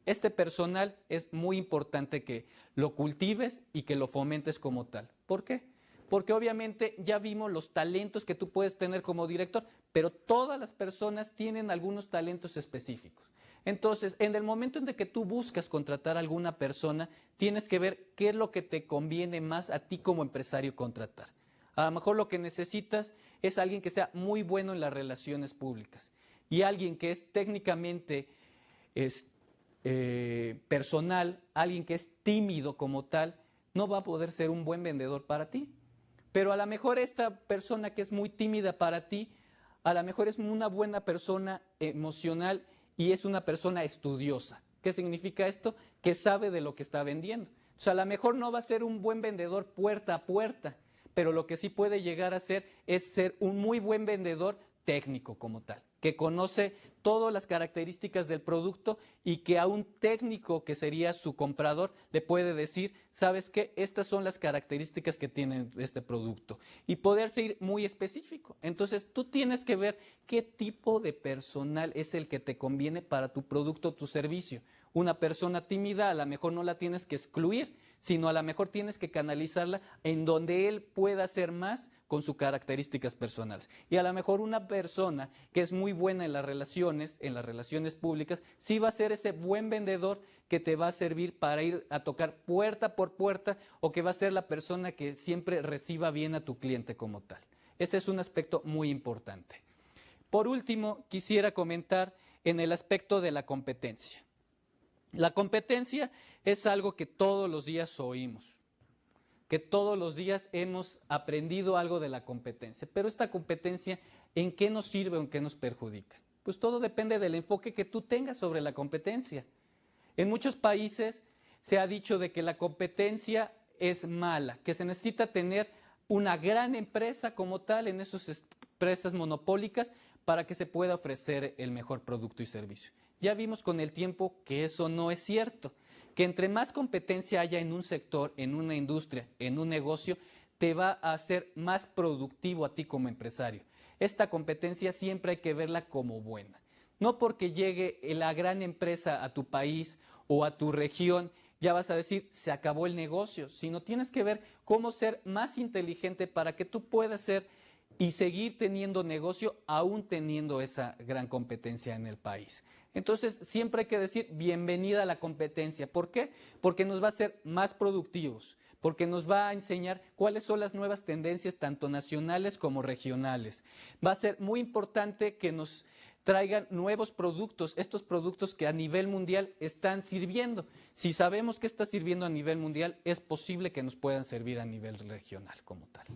Este personal es muy importante que lo cultives y que lo fomentes como tal. ¿Por qué? Porque obviamente ya vimos los talentos que tú puedes tener como director, pero todas las personas tienen algunos talentos específicos. Entonces, en el momento en que tú buscas contratar a alguna persona, tienes que ver qué es lo que te conviene más a ti como empresario contratar. A lo mejor lo que necesitas es alguien que sea muy bueno en las relaciones públicas y alguien que es técnicamente personal, alguien que es tímido como tal, no va a poder ser un buen vendedor para ti. Pero a lo mejor esta persona que es muy tímida para ti, a lo mejor es una buena persona emocional y es una persona estudiosa. ¿Qué significa esto? Que sabe de lo que está vendiendo. O sea, a lo mejor no va a ser un buen vendedor puerta a puerta, pero lo que sí puede llegar a ser es ser un muy buen vendedor técnico como tal, que conoce todas las características del producto y que a un técnico que sería su comprador le puede decir, ¿sabes qué? Estas son las características que tiene este producto y poder ser muy específico. Entonces tú tienes que ver qué tipo de personal es el que te conviene para tu producto o tu servicio. Una persona tímida a lo mejor no la tienes que excluir, sino a lo mejor tienes que canalizarla en donde él pueda hacer más con sus características personales. Y a lo mejor una persona que es muy buena en las relaciones públicas, sí va a ser ese buen vendedor que te va a servir para ir a tocar puerta por puerta o que va a ser la persona que siempre reciba bien a tu cliente como tal. Ese es un aspecto muy importante. Por último, quisiera comentar en el aspecto de la competencia. La competencia es algo que todos los días oímos, que todos los días hemos aprendido algo de la competencia. Pero esta competencia, ¿en qué nos sirve o en qué nos perjudica? Pues todo depende del enfoque que tú tengas sobre la competencia. En muchos países se ha dicho de que la competencia es mala, que se necesita tener una gran empresa como tal en esas empresas monopólicas para que se pueda ofrecer el mejor producto y servicio. Ya vimos con el tiempo que eso no es cierto, que entre más competencia haya en un sector, en una industria, en un negocio, te va a hacer más productivo a ti como empresario. Esta competencia siempre hay que verla como buena. No porque llegue la gran empresa a tu país o a tu región, ya vas a decir, se acabó el negocio, sino tienes que ver cómo ser más inteligente para que tú puedas ser y seguir teniendo negocio aún teniendo esa gran competencia en el país. Entonces, siempre hay que decir bienvenida a la competencia. ¿Por qué? Porque nos va a hacer más productivos, porque nos va a enseñar cuáles son las nuevas tendencias tanto nacionales como regionales. Va a ser muy importante que nos traigan nuevos productos, estos productos que a nivel mundial están sirviendo. Si sabemos que está sirviendo a nivel mundial, es posible que nos puedan servir a nivel regional como tal.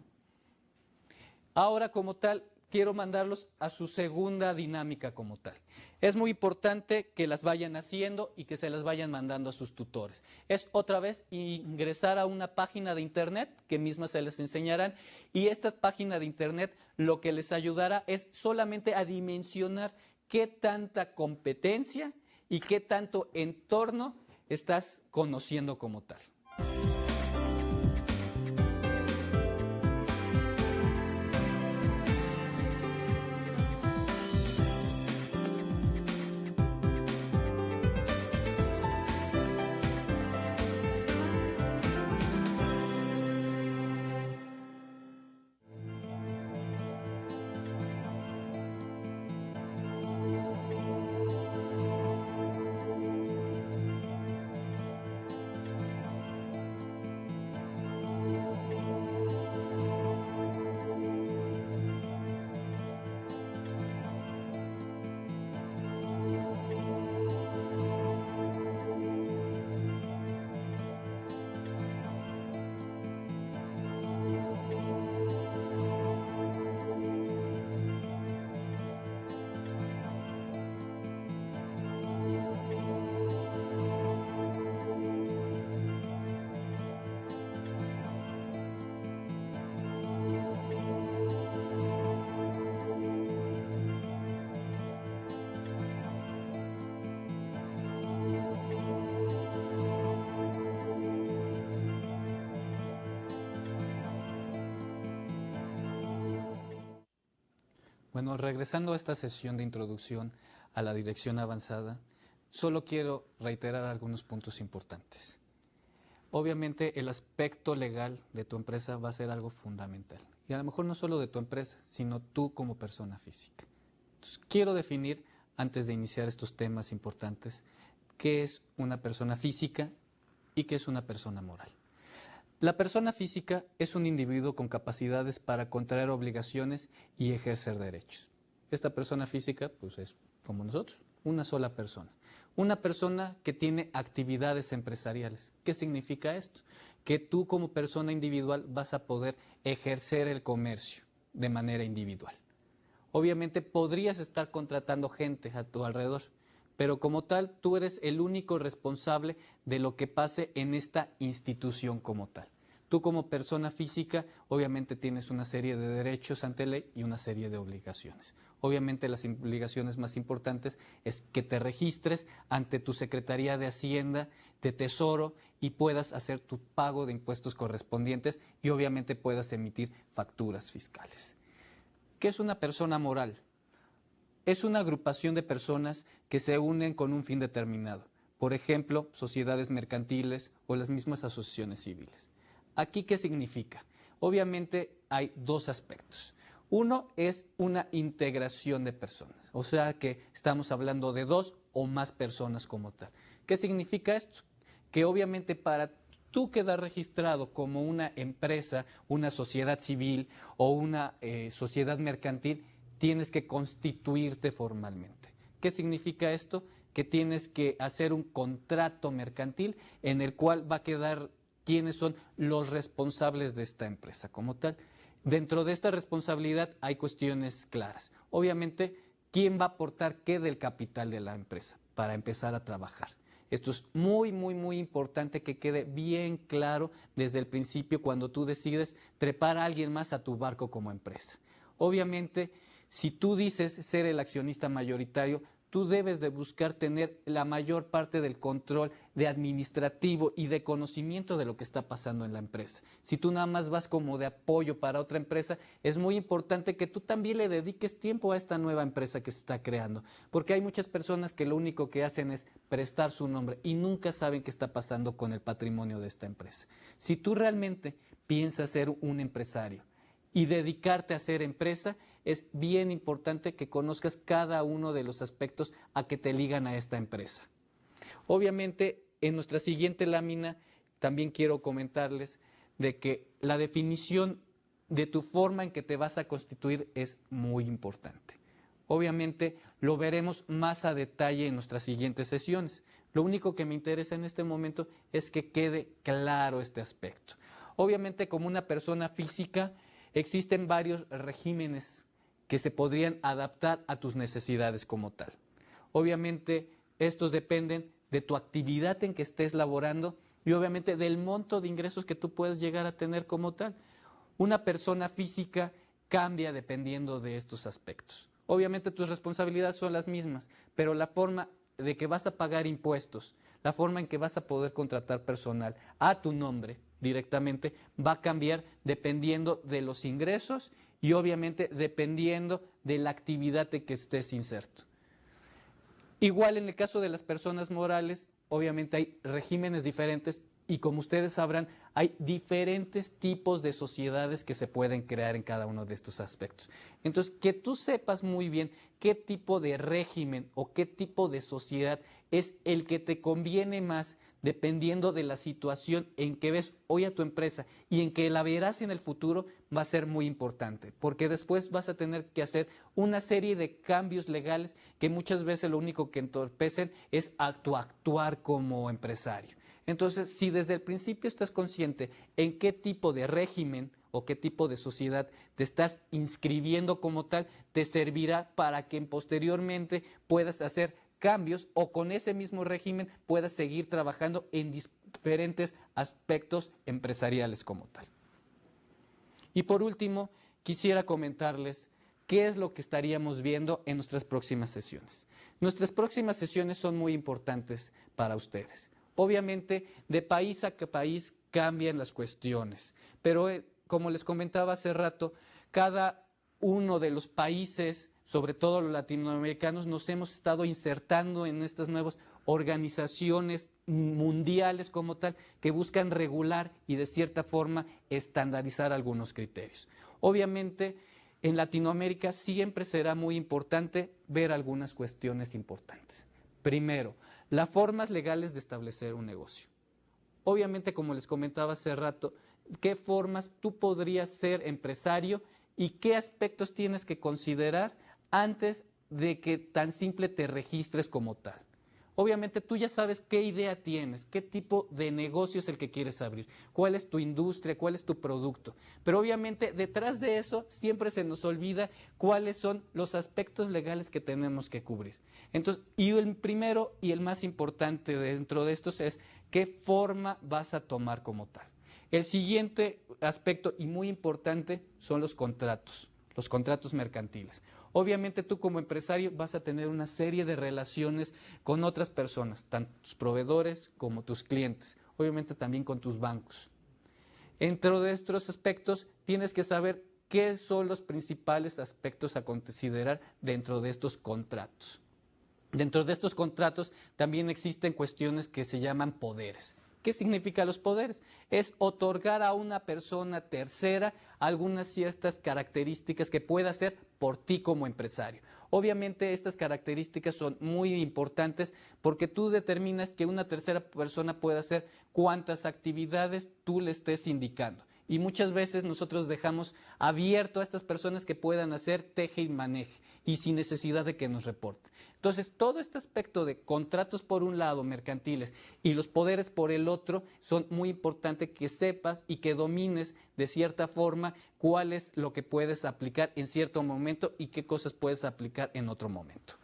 Ahora, como tal, quiero mandarlos a su segunda dinámica como tal. Es muy importante que las vayan haciendo y que se las vayan mandando a sus tutores. Es otra vez ingresar a una página de internet que mismas se les enseñarán y esta página de internet lo que les ayudará es solamente a dimensionar qué tanta competencia y qué tanto entorno estás conociendo como tal. Bueno, regresando a esta sesión de introducción a la dirección avanzada, solo quiero reiterar algunos puntos importantes. Obviamente el aspecto legal de tu empresa va a ser algo fundamental. Y a lo mejor no solo de tu empresa, sino tú como persona física. Entonces, quiero definir, antes de iniciar estos temas importantes, qué es una persona física y qué es una persona moral. La persona física es un individuo con capacidades para contraer obligaciones y ejercer derechos. Esta persona física, pues es como nosotros, una sola persona. Una persona que tiene actividades empresariales. ¿Qué significa esto? Que tú como persona individual vas a poder ejercer el comercio de manera individual. Obviamente podrías estar contratando gente a tu alrededor, pero como tal tú eres el único responsable de lo que pase en esta institución como tal. Tú como persona física obviamente tienes una serie de derechos ante ley y una serie de obligaciones. Obviamente las obligaciones más importantes es que te registres ante tu Secretaría de Hacienda, de Tesoro y puedas hacer tu pago de impuestos correspondientes y obviamente puedas emitir facturas fiscales. ¿Qué es una persona moral? Es una agrupación de personas que se unen con un fin determinado. Por ejemplo, sociedades mercantiles o las mismas asociaciones civiles. ¿Aquí qué significa? Obviamente hay dos aspectos. Uno es una integración de personas, o sea que estamos hablando de dos o más personas como tal. ¿Qué significa esto? Que obviamente para tú quedar registrado como una empresa, una sociedad civil o una sociedad mercantil, tienes que constituirte formalmente. ¿Qué significa esto? Que tienes que hacer un contrato mercantil en el cual va a quedar quiénes son los responsables de esta empresa como tal. Dentro de esta responsabilidad hay cuestiones claras. Obviamente, ¿quién va a aportar qué del capital de la empresa para empezar a trabajar? Esto es muy, muy, muy importante que quede bien claro desde el principio cuando tú decides trepar a alguien más a tu barco como empresa. Obviamente, si tú dices ser el accionista mayoritario, tú debes de buscar tener la mayor parte del control de administrativo y de conocimiento de lo que está pasando en la empresa. Si tú nada más vas como de apoyo para otra empresa, es muy importante que tú también le dediques tiempo a esta nueva empresa que se está creando, porque hay muchas personas que lo único que hacen es prestar su nombre y nunca saben qué está pasando con el patrimonio de esta empresa. Si tú realmente piensas ser un empresario y dedicarte a ser empresa, es bien importante que conozcas cada uno de los aspectos a que te ligan a esta empresa. Obviamente, en nuestra siguiente lámina también quiero comentarles de que la definición de tu forma en que te vas a constituir es muy importante. Obviamente, lo veremos más a detalle en nuestras siguientes sesiones. Lo único que me interesa en este momento es que quede claro este aspecto. Obviamente, como una persona física, existen varios regímenes que se podrían adaptar a tus necesidades como tal. Obviamente, estos dependen de tu actividad en que estés laborando y obviamente del monto de ingresos que tú puedes llegar a tener como tal. Una persona física cambia dependiendo de estos aspectos. Obviamente tus responsabilidades son las mismas, pero la forma de que vas a pagar impuestos, la forma en que vas a poder contratar personal a tu nombre directamente va a cambiar dependiendo de los ingresos y obviamente dependiendo de la actividad en que estés inserto. Igual en el caso de las personas morales, obviamente hay regímenes diferentes y como ustedes sabrán, hay diferentes tipos de sociedades que se pueden crear en cada uno de estos aspectos. Entonces, que tú sepas muy bien qué tipo de régimen o qué tipo de sociedad es el que te conviene más dependiendo de la situación en que ves hoy a tu empresa y en que la verás en el futuro, va a ser muy importante, porque después vas a tener que hacer una serie de cambios legales que muchas veces lo único que entorpecen es actuar como empresario. Entonces, si desde el principio estás consciente en qué tipo de régimen o qué tipo de sociedad te estás inscribiendo como tal, te servirá para que posteriormente puedas hacer cambios o con ese mismo régimen puedas seguir trabajando en diferentes aspectos empresariales como tal. Y por último, quisiera comentarles qué es lo que estaríamos viendo en nuestras próximas sesiones. Nuestras próximas sesiones son muy importantes para ustedes. Obviamente, de país a país cambian las cuestiones, pero como les comentaba hace rato, cada uno de los países sobre todo los latinoamericanos, nos hemos estado insertando en estas nuevas organizaciones mundiales como tal, que buscan regular y de cierta forma estandarizar algunos criterios. Obviamente, en Latinoamérica siempre será muy importante ver algunas cuestiones importantes. Primero, las formas legales de establecer un negocio. Obviamente, como les comentaba hace rato, ¿qué formas tú podrías ser empresario y qué aspectos tienes que considerar antes de que tan simple te registres como tal? Obviamente tú ya sabes qué idea tienes, qué tipo de negocio es el que quieres abrir, cuál es tu industria, cuál es tu producto. Pero obviamente detrás de eso siempre se nos olvida cuáles son los aspectos legales que tenemos que cubrir. Entonces, y el primero y el más importante dentro de estos es qué forma vas a tomar como tal. El siguiente aspecto y muy importante son los contratos mercantiles. Obviamente tú como empresario vas a tener una serie de relaciones con otras personas, tanto tus proveedores como tus clientes, obviamente también con tus bancos. Dentro de estos aspectos tienes que saber qué son los principales aspectos a considerar dentro de estos contratos. Dentro de estos contratos también existen cuestiones que se llaman poderes. ¿Qué significan los poderes? Es otorgar a una persona tercera algunas ciertas características que pueda hacer por ti como empresario. Obviamente estas características son muy importantes porque tú determinas que una tercera persona pueda hacer cuantas actividades tú le estés indicando. Y muchas veces nosotros dejamos abierto a estas personas que puedan hacer teje y maneje y sin necesidad de que nos reporten. Entonces, todo este aspecto de contratos por un lado, mercantiles, y los poderes por el otro, son muy importantes que sepas y que domines de cierta forma cuál es lo que puedes aplicar en cierto momento y qué cosas puedes aplicar en otro momento.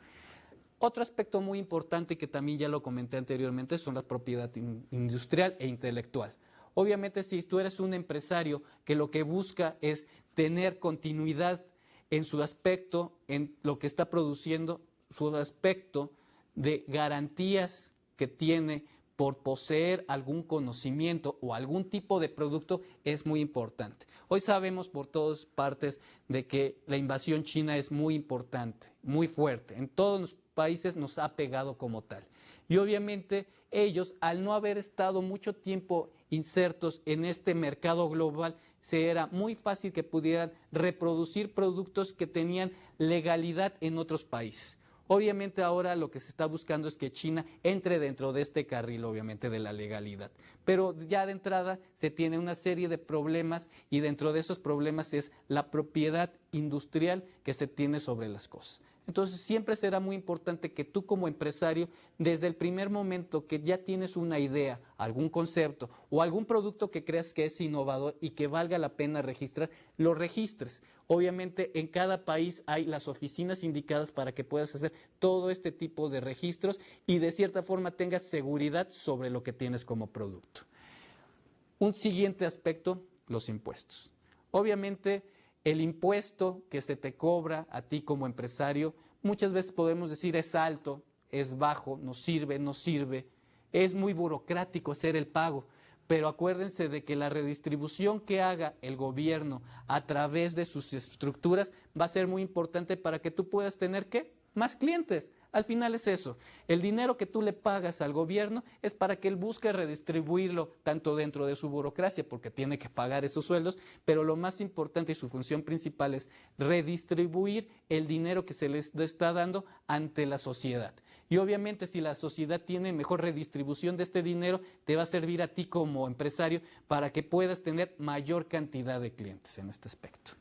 Otro aspecto muy importante que también ya lo comenté anteriormente son la propiedad industrial e intelectual. Obviamente, si tú eres un empresario que lo que busca es tener continuidad en su aspecto, en lo que está produciendo, su aspecto de garantías que tiene por poseer algún conocimiento o algún tipo de producto es muy importante. Hoy sabemos por todas partes de que la invasión china es muy importante, muy fuerte. En todos los países nos ha pegado como tal. Y obviamente ellos, al no haber estado mucho tiempo insertos en este mercado global, se era muy fácil que pudieran reproducir productos que tenían legalidad en otros países. Obviamente ahora lo que se está buscando es que China entre dentro de este carril, obviamente, de la legalidad. Pero ya de entrada se tiene una serie de problemas y dentro de esos problemas es la propiedad industrial que se tiene sobre las cosas. Entonces siempre será muy importante que tú como empresario, desde el primer momento que ya tienes una idea, algún concepto o algún producto que creas que es innovador y que valga la pena registrar, lo registres. Obviamente en cada país hay las oficinas indicadas para que puedas hacer todo este tipo de registros y de cierta forma tengas seguridad sobre lo que tienes como producto. Un siguiente aspecto, los impuestos. Obviamente el impuesto que se te cobra a ti como empresario, muchas veces podemos decir es alto, es bajo, no sirve, no sirve, es muy burocrático hacer el pago, pero acuérdense de que la redistribución que haga el gobierno a través de sus estructuras va a ser muy importante para que tú puedas tener, ¿qué? Más clientes. Al final es eso, el dinero que tú le pagas al gobierno es para que él busque redistribuirlo tanto dentro de su burocracia, porque tiene que pagar esos sueldos, pero lo más importante y su función principal es redistribuir el dinero que se les está dando ante la sociedad. Y obviamente si la sociedad tiene mejor redistribución de este dinero, te va a servir a ti como empresario para que puedas tener mayor cantidad de clientes en este aspecto.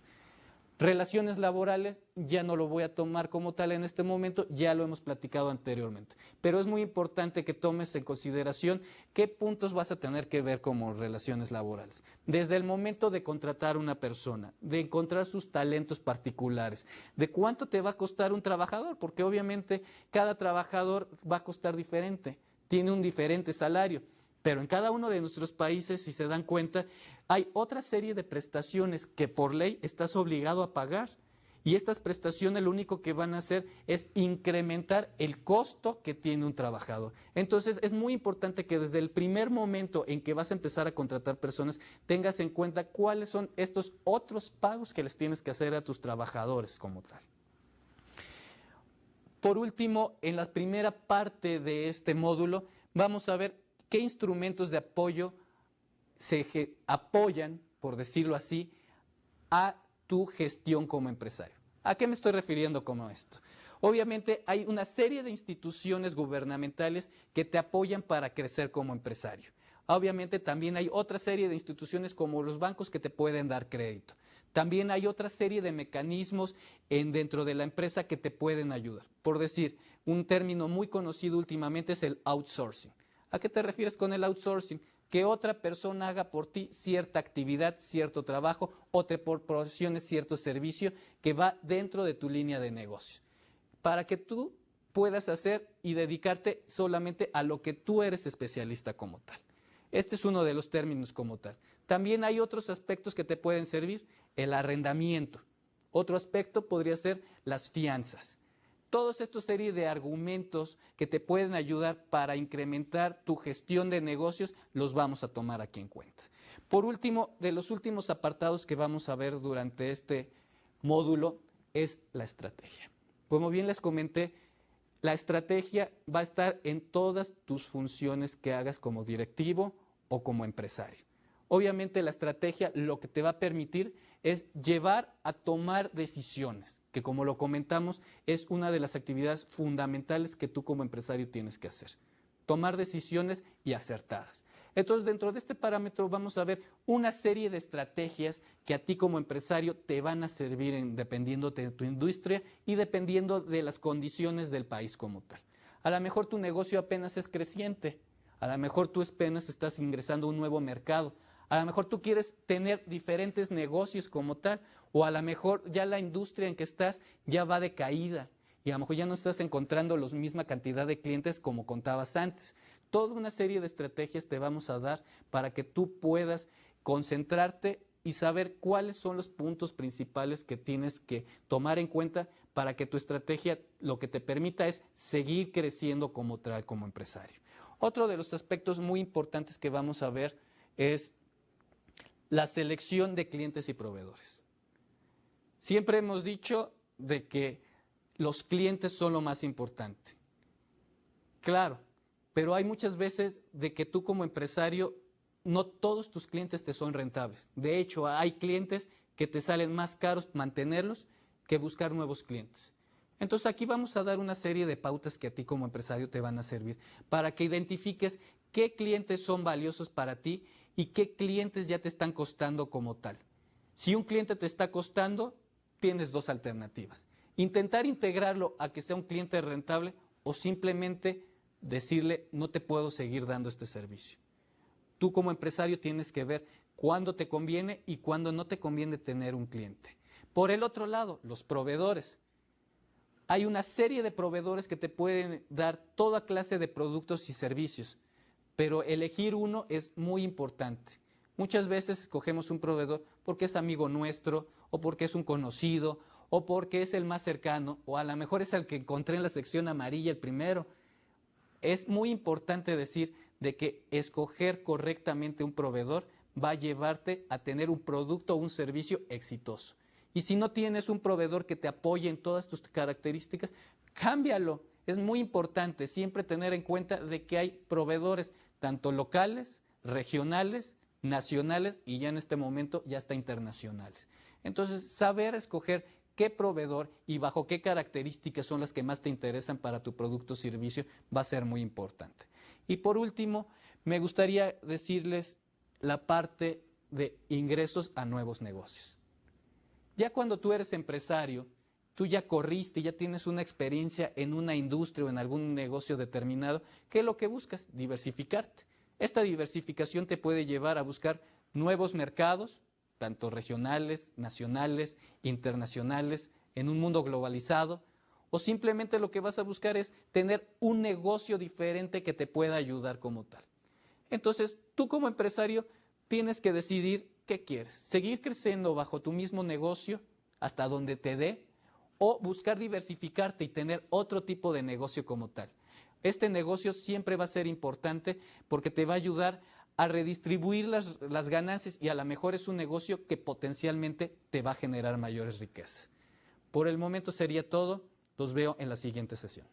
Relaciones laborales, ya no lo voy a tomar como tal en este momento, ya lo hemos platicado anteriormente. Pero es muy importante que tomes en consideración qué puntos vas a tener que ver como relaciones laborales. Desde el momento de contratar a una persona, de encontrar sus talentos particulares, de cuánto te va a costar un trabajador, porque obviamente cada trabajador va a costar diferente, tiene un diferente salario. Pero en cada uno de nuestros países, si se dan cuenta, hay otra serie de prestaciones que por ley estás obligado a pagar. Y estas prestaciones lo único que van a hacer es incrementar el costo que tiene un trabajador. Entonces es muy importante que desde el primer momento en que vas a empezar a contratar personas, tengas en cuenta cuáles son estos otros pagos que les tienes que hacer a tus trabajadores como tal. Por último, en la primera parte de este módulo vamos a ver qué instrumentos de apoyo se apoyan, por decirlo así, a tu gestión como empresario. ¿A qué me estoy refiriendo con esto? Obviamente hay una serie de instituciones gubernamentales que te apoyan para crecer como empresario. Obviamente también hay otra serie de instituciones como los bancos que te pueden dar crédito. También hay otra serie de mecanismos dentro de la empresa que te pueden ayudar. Por decir, un término muy conocido últimamente es el outsourcing. ¿A qué te refieres con el outsourcing? Que otra persona haga por ti cierta actividad, cierto trabajo o te proporcione cierto servicio que va dentro de tu línea de negocio, para que tú puedas hacer y dedicarte solamente a lo que tú eres especialista como tal. Este es uno de los términos como tal. También hay otros aspectos que te pueden servir, el arrendamiento. Otro aspecto podría ser las fianzas. Todos estos series de argumentos que te pueden ayudar para incrementar tu gestión de negocios los vamos a tomar aquí en cuenta. Por último, de los últimos apartados que vamos a ver durante este módulo es la estrategia. Como bien les comenté, la estrategia va a estar en todas tus funciones que hagas como directivo o como empresario. Obviamente la estrategia lo que te va a permitir es llevar a tomar decisiones, que como lo comentamos es una de las actividades fundamentales que tú como empresario tienes que hacer. Tomar decisiones y acertadas. Entonces dentro de este parámetro vamos a ver una serie de estrategias que a ti como empresario te van a servir dependiendo de tu industria y dependiendo de las condiciones del país como tal. A lo mejor tu negocio apenas es creciente, a lo mejor tú apenas estás ingresando a un nuevo mercado, a lo mejor tú quieres tener diferentes negocios como tal, o a lo mejor ya la industria en que estás ya va de caída y a lo mejor ya no estás encontrando la misma cantidad de clientes como contabas antes. Toda una serie de estrategias te vamos a dar para que tú puedas concentrarte y saber cuáles son los puntos principales que tienes que tomar en cuenta para que tu estrategia lo que te permita es seguir creciendo como tal, como empresario. Otro de los aspectos muy importantes que vamos a ver es la selección de clientes y proveedores. Siempre hemos dicho de que los clientes son lo más importante. Claro, pero hay muchas veces de que tú como empresario, no todos tus clientes te son rentables. De hecho, hay clientes que te salen más caros mantenerlos que buscar nuevos clientes. Entonces aquí vamos a dar una serie de pautas que a ti como empresario te van a servir para que identifiques qué clientes son valiosos para ti y qué clientes ya te están costando como tal. Si un cliente te está costando, tienes dos alternativas. Intentar integrarlo a que sea un cliente rentable o simplemente decirle no te puedo seguir dando este servicio. Tú como empresario tienes que ver cuándo te conviene y cuándo no te conviene tener un cliente. Por el otro lado, los proveedores. Hay una serie de proveedores que te pueden dar toda clase de productos y servicios, pero elegir uno es muy importante. Muchas veces escogemos un proveedor porque es amigo nuestro, o porque es un conocido, o porque es el más cercano, o a lo mejor es el que encontré en la sección amarilla el primero. Es muy importante decir de que escoger correctamente un proveedor va a llevarte a tener un producto o un servicio exitoso. Y si no tienes un proveedor que te apoye en todas tus características, cámbialo. Es muy importante siempre tener en cuenta de que hay proveedores tanto locales, regionales, nacionales y ya en este momento ya hasta internacionales. Entonces, saber escoger qué proveedor y bajo qué características son las que más te interesan para tu producto o servicio va a ser muy importante. Y por último, me gustaría decirles la parte de ingresos a nuevos negocios. Ya cuando tú eres empresario, tú ya corriste, ya tienes una experiencia en una industria o en algún negocio determinado, ¿qué es lo que buscas? Diversificarte. Esta diversificación te puede llevar a buscar nuevos mercados, tanto regionales, nacionales, internacionales, en un mundo globalizado, o simplemente lo que vas a buscar es tener un negocio diferente que te pueda ayudar como tal. Entonces, tú como empresario tienes que decidir qué quieres, seguir creciendo bajo tu mismo negocio hasta donde te dé, o buscar diversificarte y tener otro tipo de negocio como tal. Este negocio siempre va a ser importante porque te va a ayudar a redistribuir las ganancias y a lo mejor es un negocio que potencialmente te va a generar mayores riquezas. Por el momento sería todo. Los veo en la siguiente sesión.